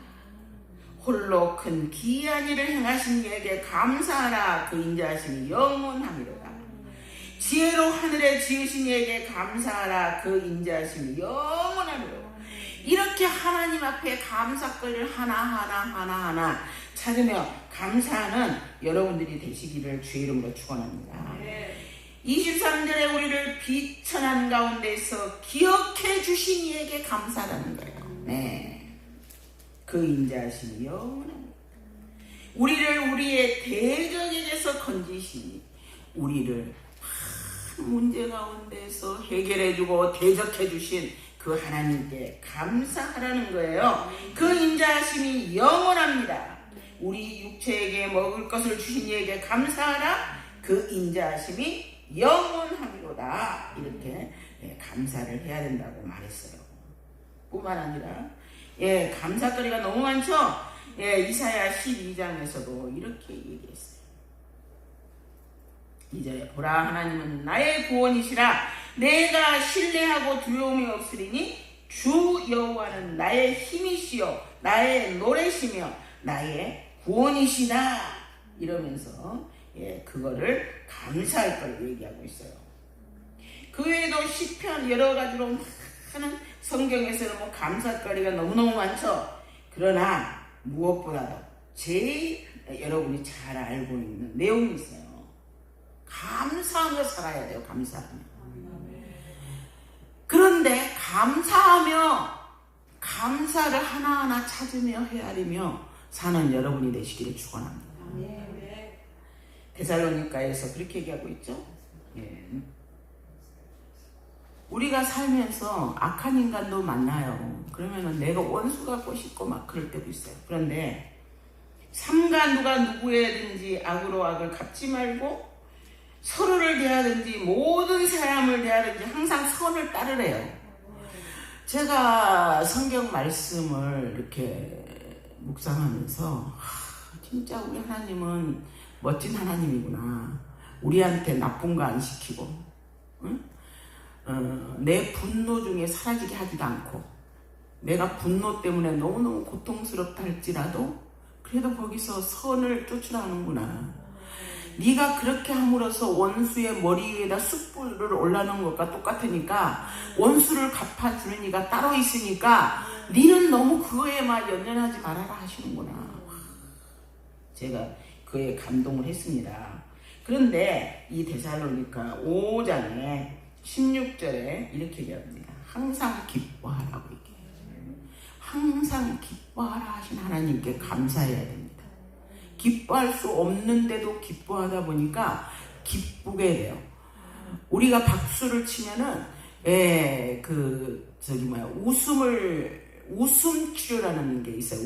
홀로 큰 기이한 일을 행하신 이에게 감사하라. 그 인자하심이 영원함이로다. 지혜로 하늘에 지으신 이에게 감사하라. 그 인자하심이 영원함이로다. 이렇게 하나님 앞에 감사거리를 하나하나 찾으며 감사하는 여러분들이 되시기를 주의 이름으로 축원합니다. 23절에 우리를 비천한 가운데서 기억해 주신 이에게 감사라는 거예요. 네. 그 인자하심이 영원합니다. 우리를 우리의 대적에게서 건지시니 우리를 문제 가운데서 해결해주고 대적해주신 그 하나님께 감사하라는 거예요. 그 인자하심이 영원합니다. 우리 육체에게 먹을 것을 주신 이에게 감사하라. 그 인자하심이 영원함이로다. 이렇게 감사를 해야 된다고 말했어요. 뿐만 아니라 감사거리가 너무 많죠. 이사야 12장에서도 이렇게 얘기했어요. 2절에 보라 하나님은 나의 구원이시라. 내가 신뢰하고 두려움이 없으리니 주 여호와는 나의 힘이시요 나의 노래시며 나의 구원이시다. 이러면서 그거를 감사할 걸 얘기하고 있어요. 그 외에도 시편 여러 가지로 많은 성경에서는 뭐 감사거리가 너무너무 많죠. 그러나 무엇보다도 제일 여러분이 잘 알고 있는 내용이 있어요. 감사하며 살아야 돼요. 감사하며. 그런데 감사하며 감사를 하나하나 찾으며 헤아리며 사는 여러분이 되시기를 축원합니다. 데살로니가에서 그렇게 얘기하고 있죠. 우리가 살면서 악한 인간도 만나요. 그러면은 내가 원수 갖고 싶고 막 그럴 때도 있어요. 그런데 삼가 누가 누구에든지 악으로 악을 갚지 말고 서로를 대하든지 모든 사람을 대하든지 항상 선을 따르래요. 제가 성경 말씀을 이렇게 묵상하면서 진짜 우리 하나님은 멋진 하나님이구나. 우리한테 나쁜 거 안 시키고 내 분노 중에 사라지게 하지도 않고 내가 분노 때문에 너무너무 고통스럽다 할지라도 그래도 거기서 선을 쫓으라는구나. 네가 그렇게 함으로써 원수의 머리 위에다 숯불을 올라놓은 것과 똑같으니까 원수를 갚아주는 이가 따로 있으니까 네는 너무 그거에만 연연하지 말아라 하시는구나. 제가 그에 감동을 했습니다. 그런데 이 데살로니가 5장에 16절에 이렇게 얘기합니다. 항상 기뻐하라고 얘기해요. 항상 기뻐하라 하신 하나님께 감사해야 됩니다. 기뻐할 수 없는데도 기뻐하다 보니까 기쁘게 돼요. 우리가 박수를 치면은 웃음 치료라는 게 있어요.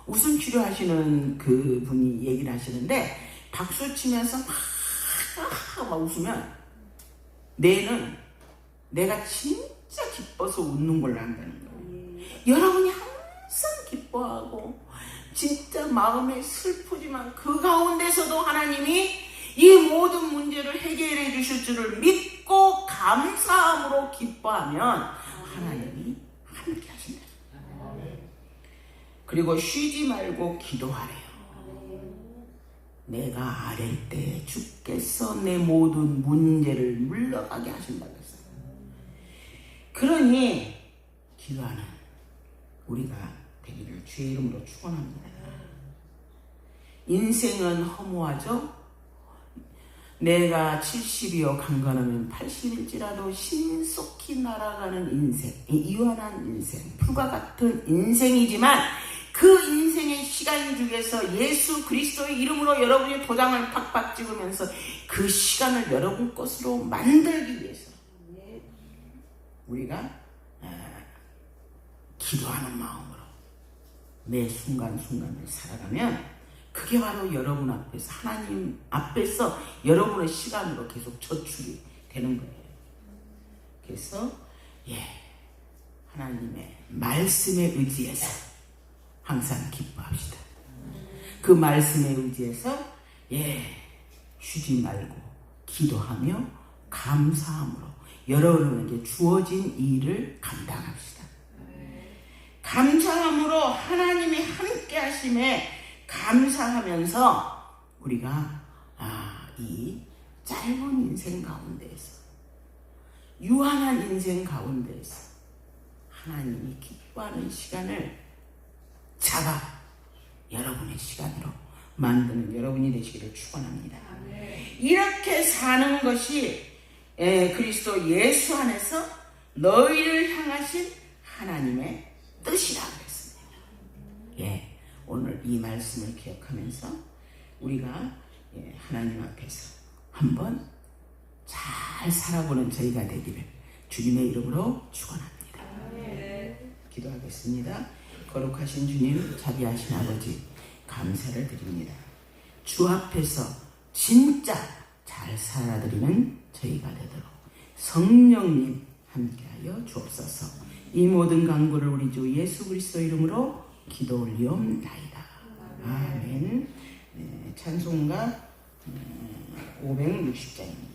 웃음 치료 하시는 그 분이 얘기를 하시는데, 박수 치면서 막 웃으면 뇌는 내가 진짜 기뻐서 웃는 걸로 한다는 거예요. 여러분이 항상 기뻐하고 진짜 마음에 슬프지만 그 가운데서도 하나님이 이 모든 문제를 해결해 주실 줄을 믿고 감사함으로 기뻐하면 하나님이 함께 하신다. 그리고 쉬지 말고 기도하래요. 내가 아랠 때 주께서 내 모든 문제를 물러가게 하신다고 했어요. 그러니 기도하는 우리가 되기를 주의 이름으로 축원합니다. 인생은 허무하죠. 내가 70이요 강건하면 80일지라도 신속히 날아가는 인생, 이완한 인생, 풀과 같은 인생이지만 그 인생의 시간 중에서 예수 그리스도의 이름으로 여러분이 도장을 팍팍 찍으면서 그 시간을 여러분 것으로 만들기 위해서 우리가 기도하는 마음으로 매 순간순간을 살아가면 그게 바로 여러분 앞에서, 하나님 앞에서 여러분의 시간으로 계속 저축이 되는 거예요. 그래서 하나님의 말씀에 의지해서 항상 기뻐합시다. 그 말씀에 의지해서 쉬지 말고 기도하며 감사함으로 여러분에게 주어진 일을 감당합시다. 감사함으로 하나님이 함께 하심에 감사하면서 우리가 이 짧은 인생 가운데에서, 유한한 인생 가운데에서 하나님이 기뻐하는 시간을 잡아 여러분의 시간으로 만드는 여러분이 되시기를 축원합니다. 이렇게 사는 것이 그리스도 예수 안에서 너희를 향하신 하나님의 뜻이라고 했습니다. 오늘 이 말씀을 기억하면서 우리가 하나님 앞에서 한번 잘 살아보는 저희가 되기를 주님의 이름으로 축원합니다. 기도하겠습니다. 거룩하신 주님, 자비하신 아버지, 감사를 드립니다. 주 앞에서 진짜 잘 살아드리는 저희가 되도록 성령님 함께하여 주옵소서. 이 모든 간구를 우리 주 예수 그리스도 이름으로 기도 올리옵나이다. 아멘. 찬송가 560장입니다.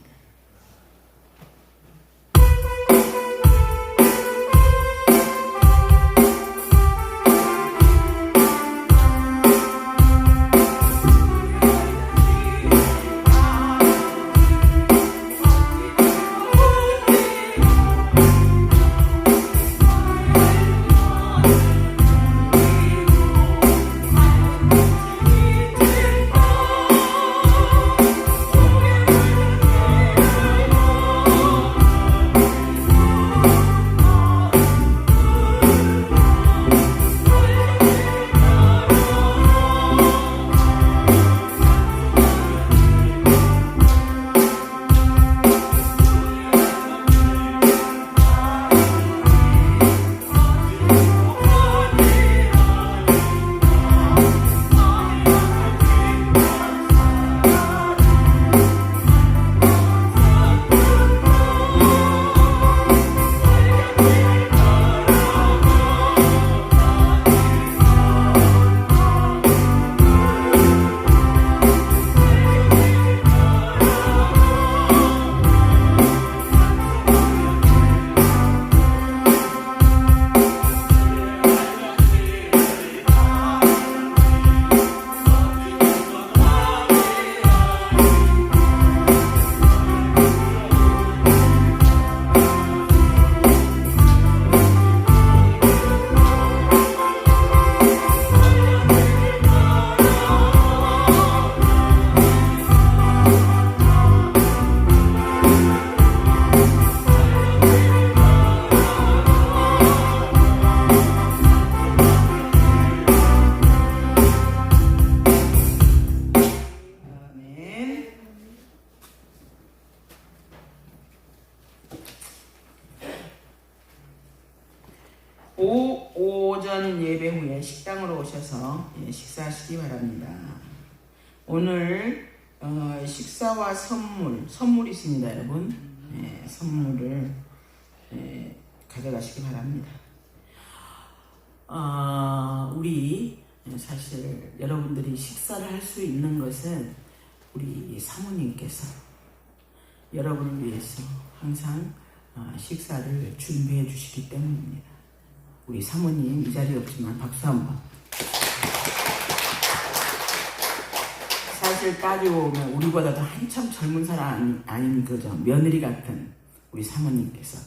기도하는 예배 후에 식당으로 오셔서 식사하시기 바랍니다. 오늘 식사와 선물이 있습니다, 여러분. 선물을 가져가시기 바랍니다. 우리 사실 여러분들이 식사를 할 수 있는 것은 우리 사모님께서 여러분을 위해서 항상 식사를 준비해 주시기 때문입니다. 우리 사모님 이 자리에 없지만 박수 한번. 사실 따져보면 우리보다도 한참 젊은 사람 아닌 거죠. 며느리 같은 우리 사모님께서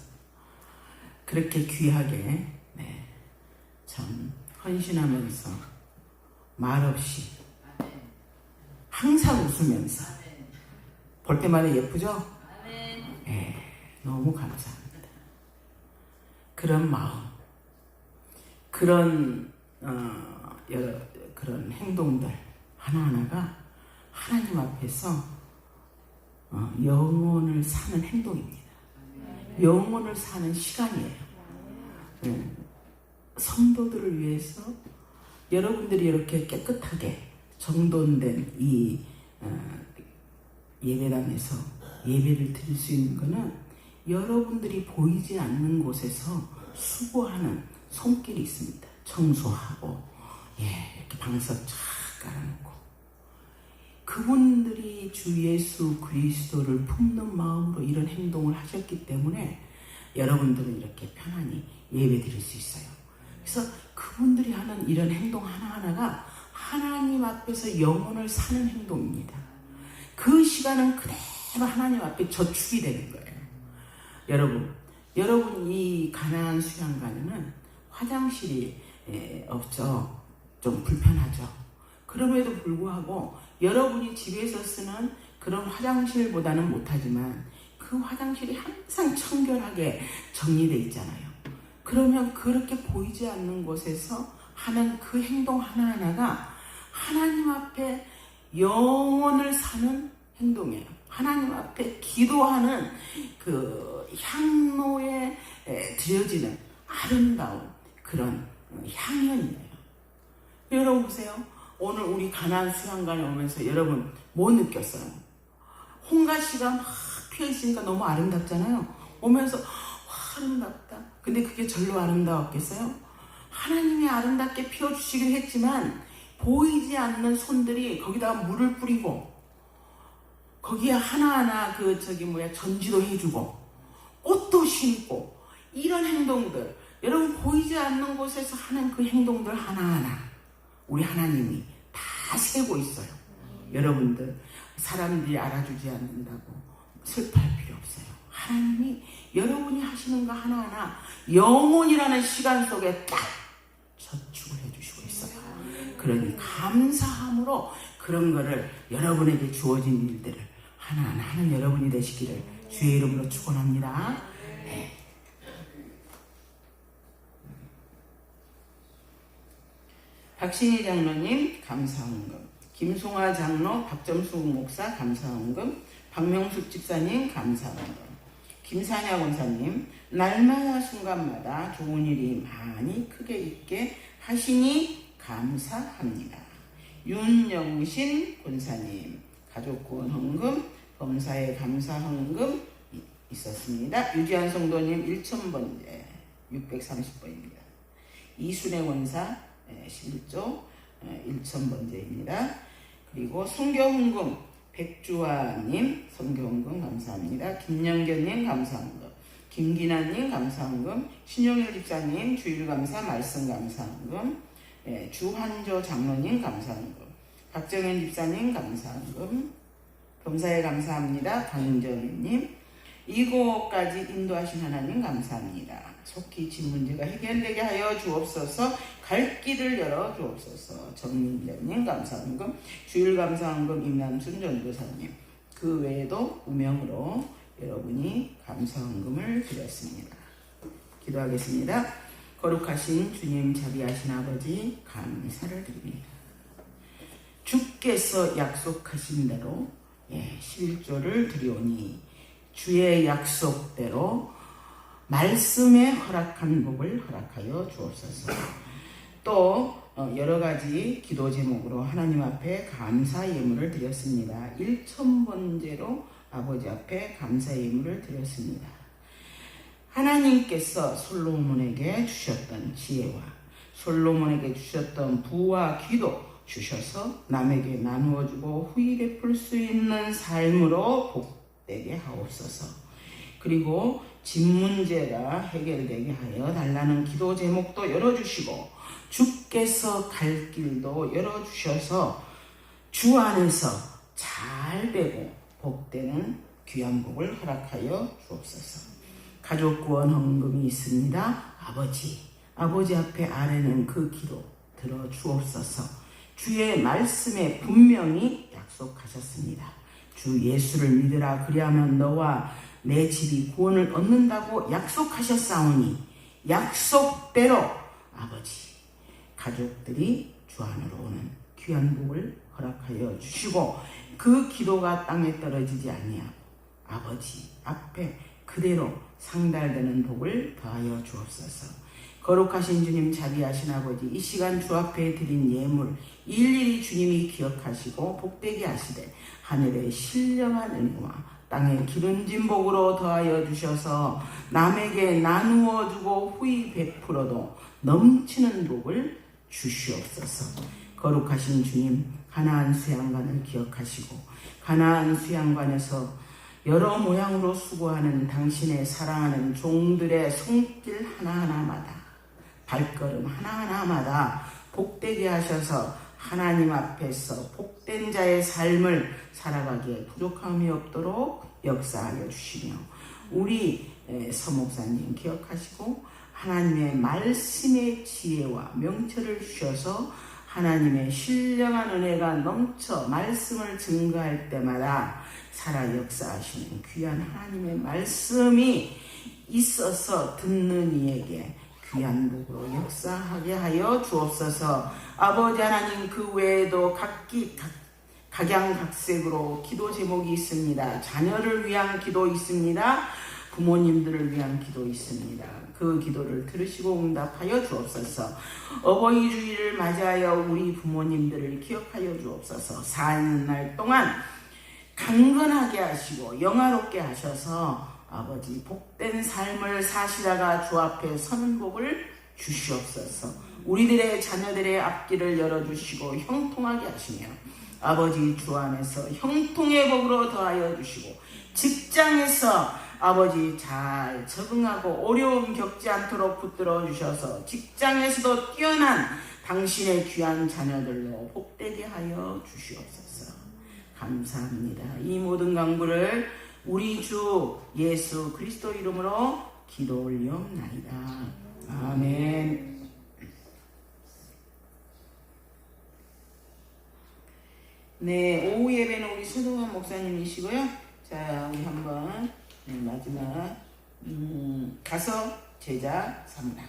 그렇게 귀하게 참 헌신하면서 말없이 항상 웃으면서 볼 때마다 예쁘죠? 너무 감사합니다. 그런 마음, 그런 그런 행동들 하나하나가 하나님 앞에서 영혼을 사는 행동입니다. 영혼을 사는 시간이에요. 성도들을 위해서 여러분들이 이렇게 깨끗하게 정돈된 이 예배당에서 예배를 드릴 수 있는 것은 여러분들이 보이지 않는 곳에서 수고하는 손길이 있습니다. 청소하고 이렇게 방석 쫙 깔아놓고 그분들이 주 예수 그리스도를 품는 마음으로 이런 행동을 하셨기 때문에 여러분들은 이렇게 편안히 예배 드릴 수 있어요. 그래서 그분들이 하는 이런 행동 하나하나가 하나님 앞에서 영혼을 사는 행동입니다. 그 시간은 그대로 하나님 앞에 저축이 되는 거예요. 여러분 이 가나안 수양관에는 화장실이 없죠. 좀 불편하죠. 그럼에도 불구하고 여러분이 집에서 쓰는 그런 화장실보다는 못하지만 그 화장실이 항상 청결하게 정리되어 있잖아요. 그러면 그렇게 보이지 않는 곳에서 하는 그 행동 하나하나가 하나님 앞에 영혼을 사는 행동이에요. 하나님 앞에 기도하는 그 향로에 드려지는 아름다운 그런 향연이에요. 여러분 보세요. 오늘 우리 가나안 수양관에 오면서 여러분 뭐 느꼈어요? 홍가시가 막 피어있으니까 너무 아름답잖아요. 오면서 아름답다. 근데 그게 절로 아름다웠겠어요? 하나님이 아름답게 피워주시긴 했지만 보이지 않는 손들이 거기다가 물을 뿌리고 거기에 하나하나 전지도 해주고 꽃도 심고 이런 행동들 여러분 보이지 않는 곳에서 하는 그 행동들 하나하나 우리 하나님이 다 세고 있어요. 여러분들 사람들이 알아주지 않는다고 슬퍼할 필요 없어요. 하나님이 여러분이 하시는 거 하나하나 영혼이라는 시간 속에 딱 저축을 해주시고 있어요. 그러니 감사함으로 그런 거를 여러분에게 주어진 일들을 하나하나 하는 여러분이 되시기를 주의 이름으로 축원합니다. 박신희 장로님 감사헌금, 김송아 장로, 박점수 목사 감사헌금, 박명숙 집사님 감사헌금, 김사냐 권사님 날마다 순간마다 좋은 일이 많이 크게 있게 하시니 감사합니다. 윤영신 권사님 가족 구원 헌금, 범사의 감사 헌금 있었습니다. 유지한 성도님 1000번째 630번입니다. 이순애 원사 11조 1000번째입니다. 그리고 성교헌금 백주화님 성교헌금 감사합니다. 김영견님 감사헌금, 김기나님 감사헌금, 신용일 집사님 주일감사 말씀 감사헌금, 주한조 장로님 감사헌금, 박정현 집사님 감사헌금, 범사에 감사합니다. 강정희님, 이곳까지 인도하신 하나님 감사합니다. 속히 집 문제가 해결되게 하여 주옵소서. 갈 길을 열어 주옵소서. 정민정님 감사헌금, 주일 감사헌금 임남순 전도사님, 그 외에도 우명으로 여러분이 감사헌금을 드렸습니다. 기도하겠습니다. 거룩하신 주님, 자비하신 아버지 감사를 드립니다. 주께서 약속하신 대로 11조를 드리오니 주의 약속대로 말씀에 허락한 복을 허락하여 주옵소서. 또 여러 가지 기도 제목으로 하나님 앞에 감사 예물을 드렸습니다. 1,000번째로 아버지 앞에 감사 예물을 드렸습니다. 하나님께서 솔로몬에게 주셨던 지혜와 솔로몬에게 주셨던 부와 기도 주셔서 남에게 나누어주고 후히 베풀 수 있는 삶으로 복되게 하옵소서. 그리고 집 문제가 해결되게 하여 달라는 기도 제목도 열어주시고 주께서 갈 길도 열어주셔서 주 안에서 잘 되고 복되는 귀한 복을 허락하여 주옵소서. 가족 구원 헌금이 있습니다. 아버지 앞에 아뢰는 그 기도 들어 주옵소서. 주의 말씀에 분명히 약속하셨습니다. 주 예수를 믿으라 그리하면 너와 내 집이 구원을 얻는다고 약속하셨사오니 약속대로 아버지 가족들이 주 안으로 오는 귀한 복을 허락하여 주시고 그 기도가 땅에 떨어지지 아니하고 아버지 앞에 그대로 상달되는 복을 더하여 주옵소서. 거룩하신 주님, 자비하신 아버지, 이 시간 주 앞에 드린 예물 일일이 주님이 기억하시고 복되게 하시되 하늘의 신령한 은혜와 땅의 기름진 복으로 더하여 주셔서 남에게 나누어 주고 후히 베풀어도 넘치는 복을 주시옵소서. 거룩하신 주님, 가나안 수양관을 기억하시고 가나안 수양관에서 여러 모양으로 수고하는 당신의 사랑하는 종들의 손길 하나하나마다 발걸음 하나하나마다 복되게 하셔서 하나님 앞에서 복된 자의 삶을 살아가기에 부족함이 없도록 역사하여 주시며 우리 서목사님 기억하시고 하나님의 말씀의 지혜와 명철을 주셔서 하나님의 신령한 은혜가 넘쳐 말씀을 증거할 때마다 살아 역사하시는 귀한 하나님의 말씀이 있어서 듣는 이에게 귀한 복으로 역사하게 하여 주옵소서. 아버지 하나님, 그 외에도 각양각색으로 기도 제목이 있습니다. 자녀를 위한 기도 있습니다. 부모님들을 위한 기도 있습니다. 그 기도를 들으시고 응답하여 주옵소서. 어버이 주일을 맞이하여 우리 부모님들을 기억하여 주옵소서. 사는 날 동안 강건하게 하시고 영화롭게 하셔서 아버지 복된 삶을 사시다가 주 앞에 서는 복을 주시옵소서. 우리들의 자녀들의 앞길을 열어주시고 형통하게 하시며 아버지 주 안에서 형통의 복으로 더하여 주시고 직장에서 아버지 잘 적응하고 어려움 겪지 않도록 붙들어 주셔서 직장에서도 뛰어난 당신의 귀한 자녀들로 복되게 하여 주시옵소서. 감사합니다. 이 모든 강구를 우리 주 예수 그리스도 이름으로 기도 올리옵나이다. 아멘. 네, 오후 예배는 우리 서동환 목사님이시고요. 자, 우리 한번 마지막 가서 제자 삼라.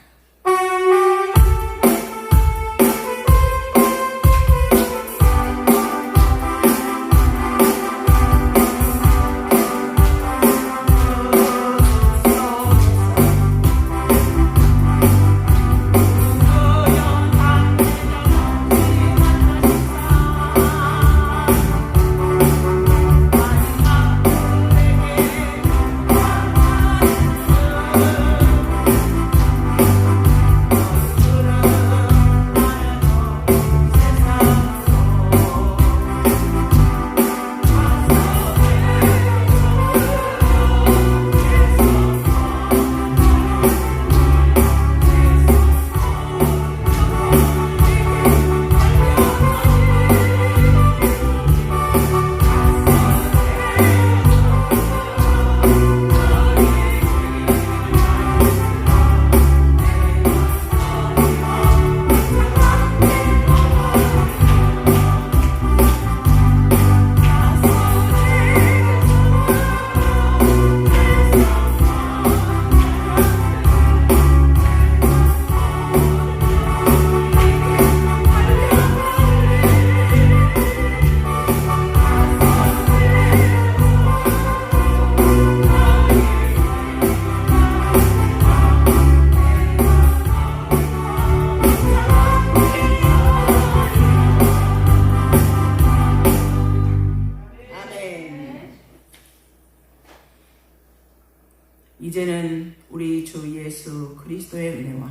이제는 우리 주 예수 그리스도의 은혜와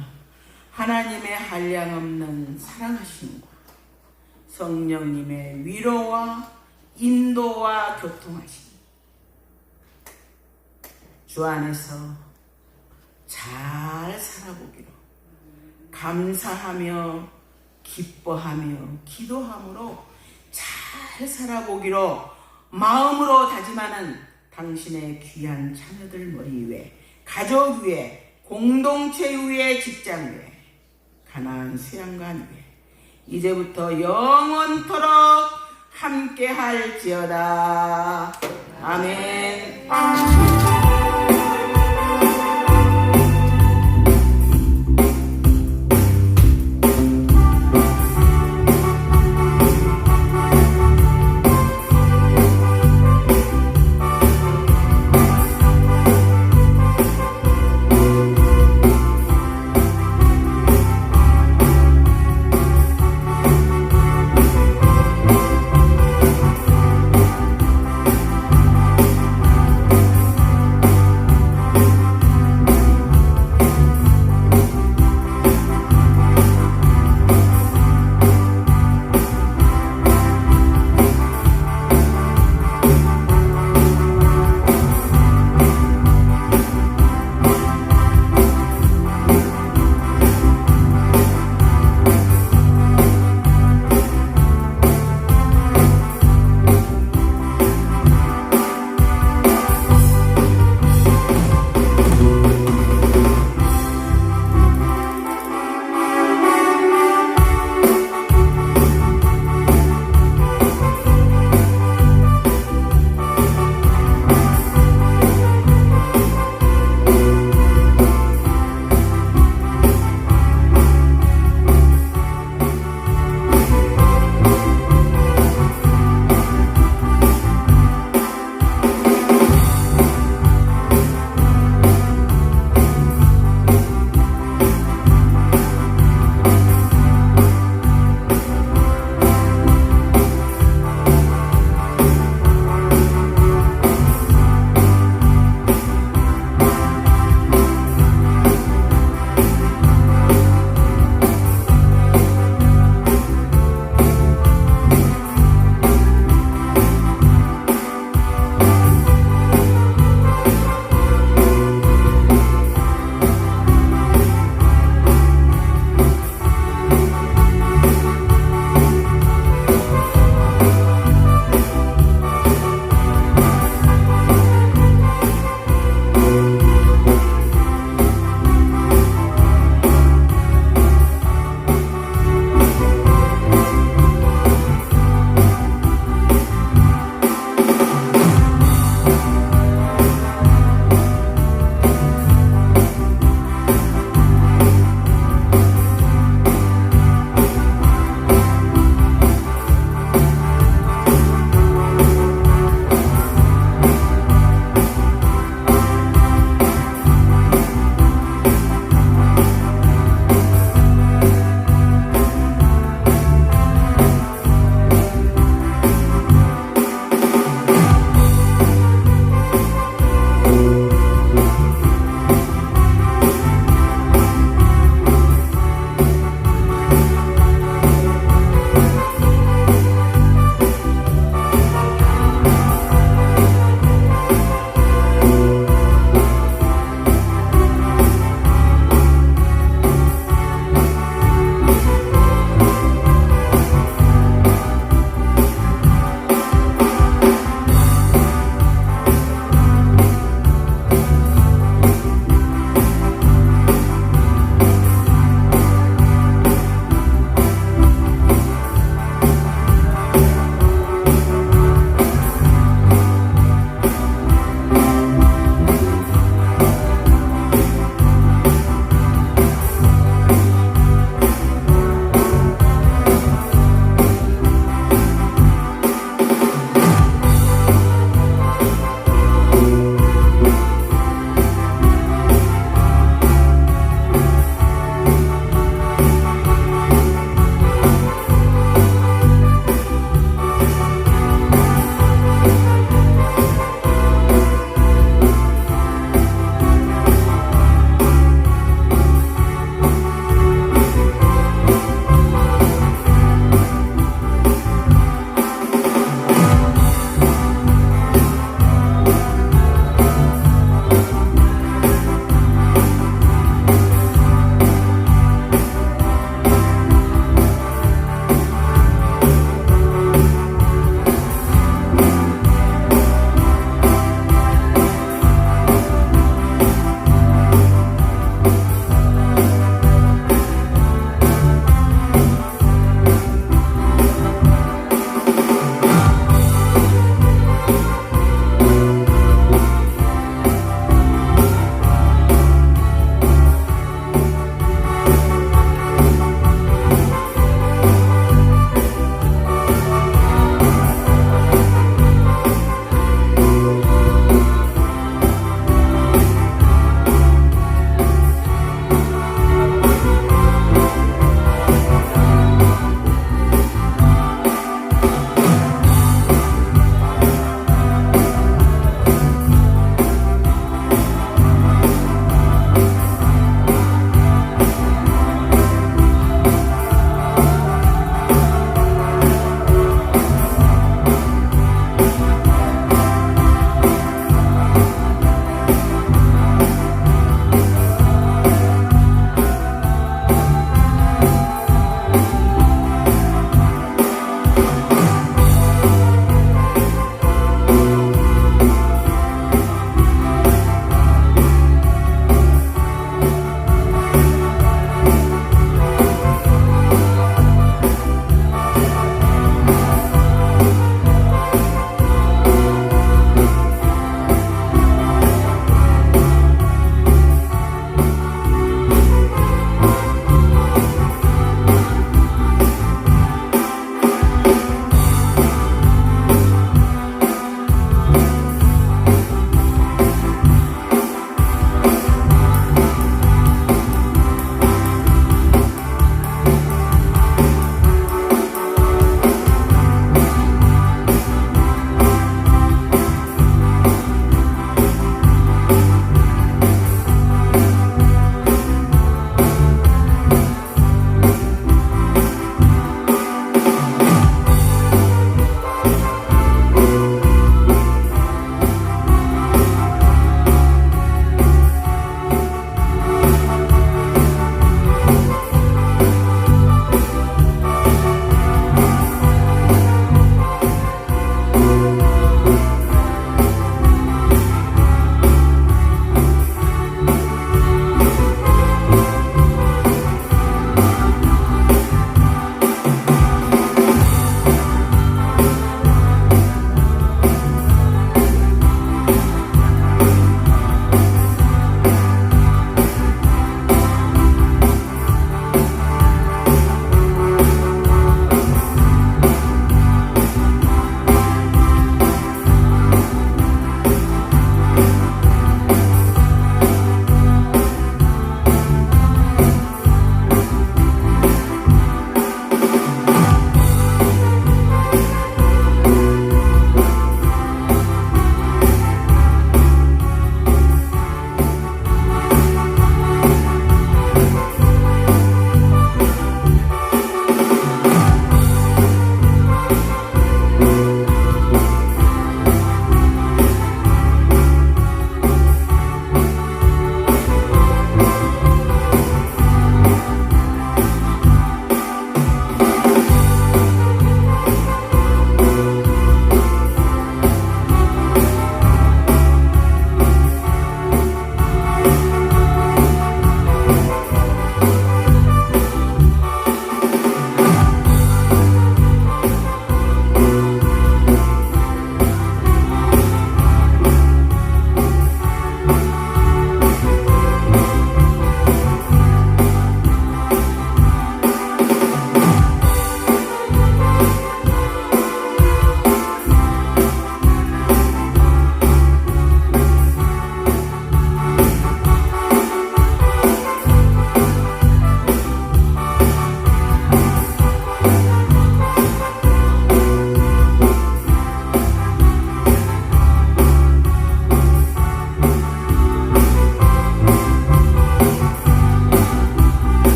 하나님의 한량없는 사랑하심과 성령님의 위로와 인도와 교통하심 주 안에서 잘 살아보기로 감사하며 기뻐하며 기도함으로 잘 살아보기로 마음으로 다짐하는 당신의 귀한 자녀들 머리 위에 가족 위에 공동체 위에 직장 위에 가나안 수양관 위에 이제부터 영원토록 함께할지어다. 아멘.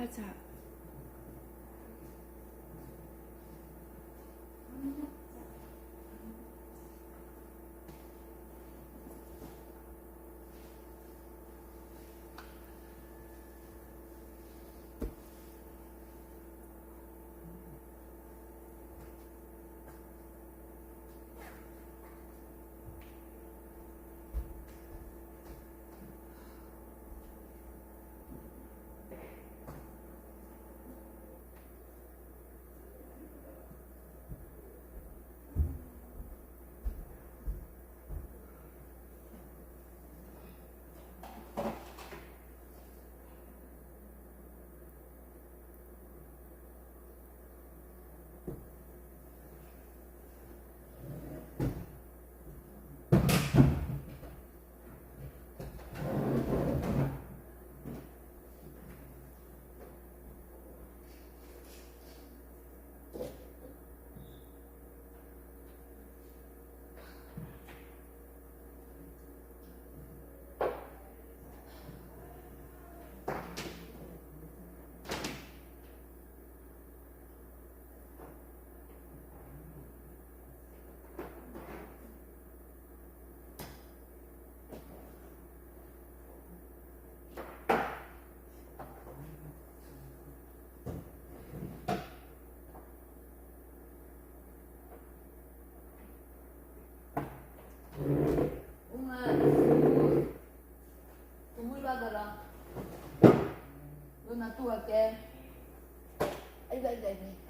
가자. 웅아, 물 받아라. 누나 또 갈게. 아이고, 아이고, 아이고.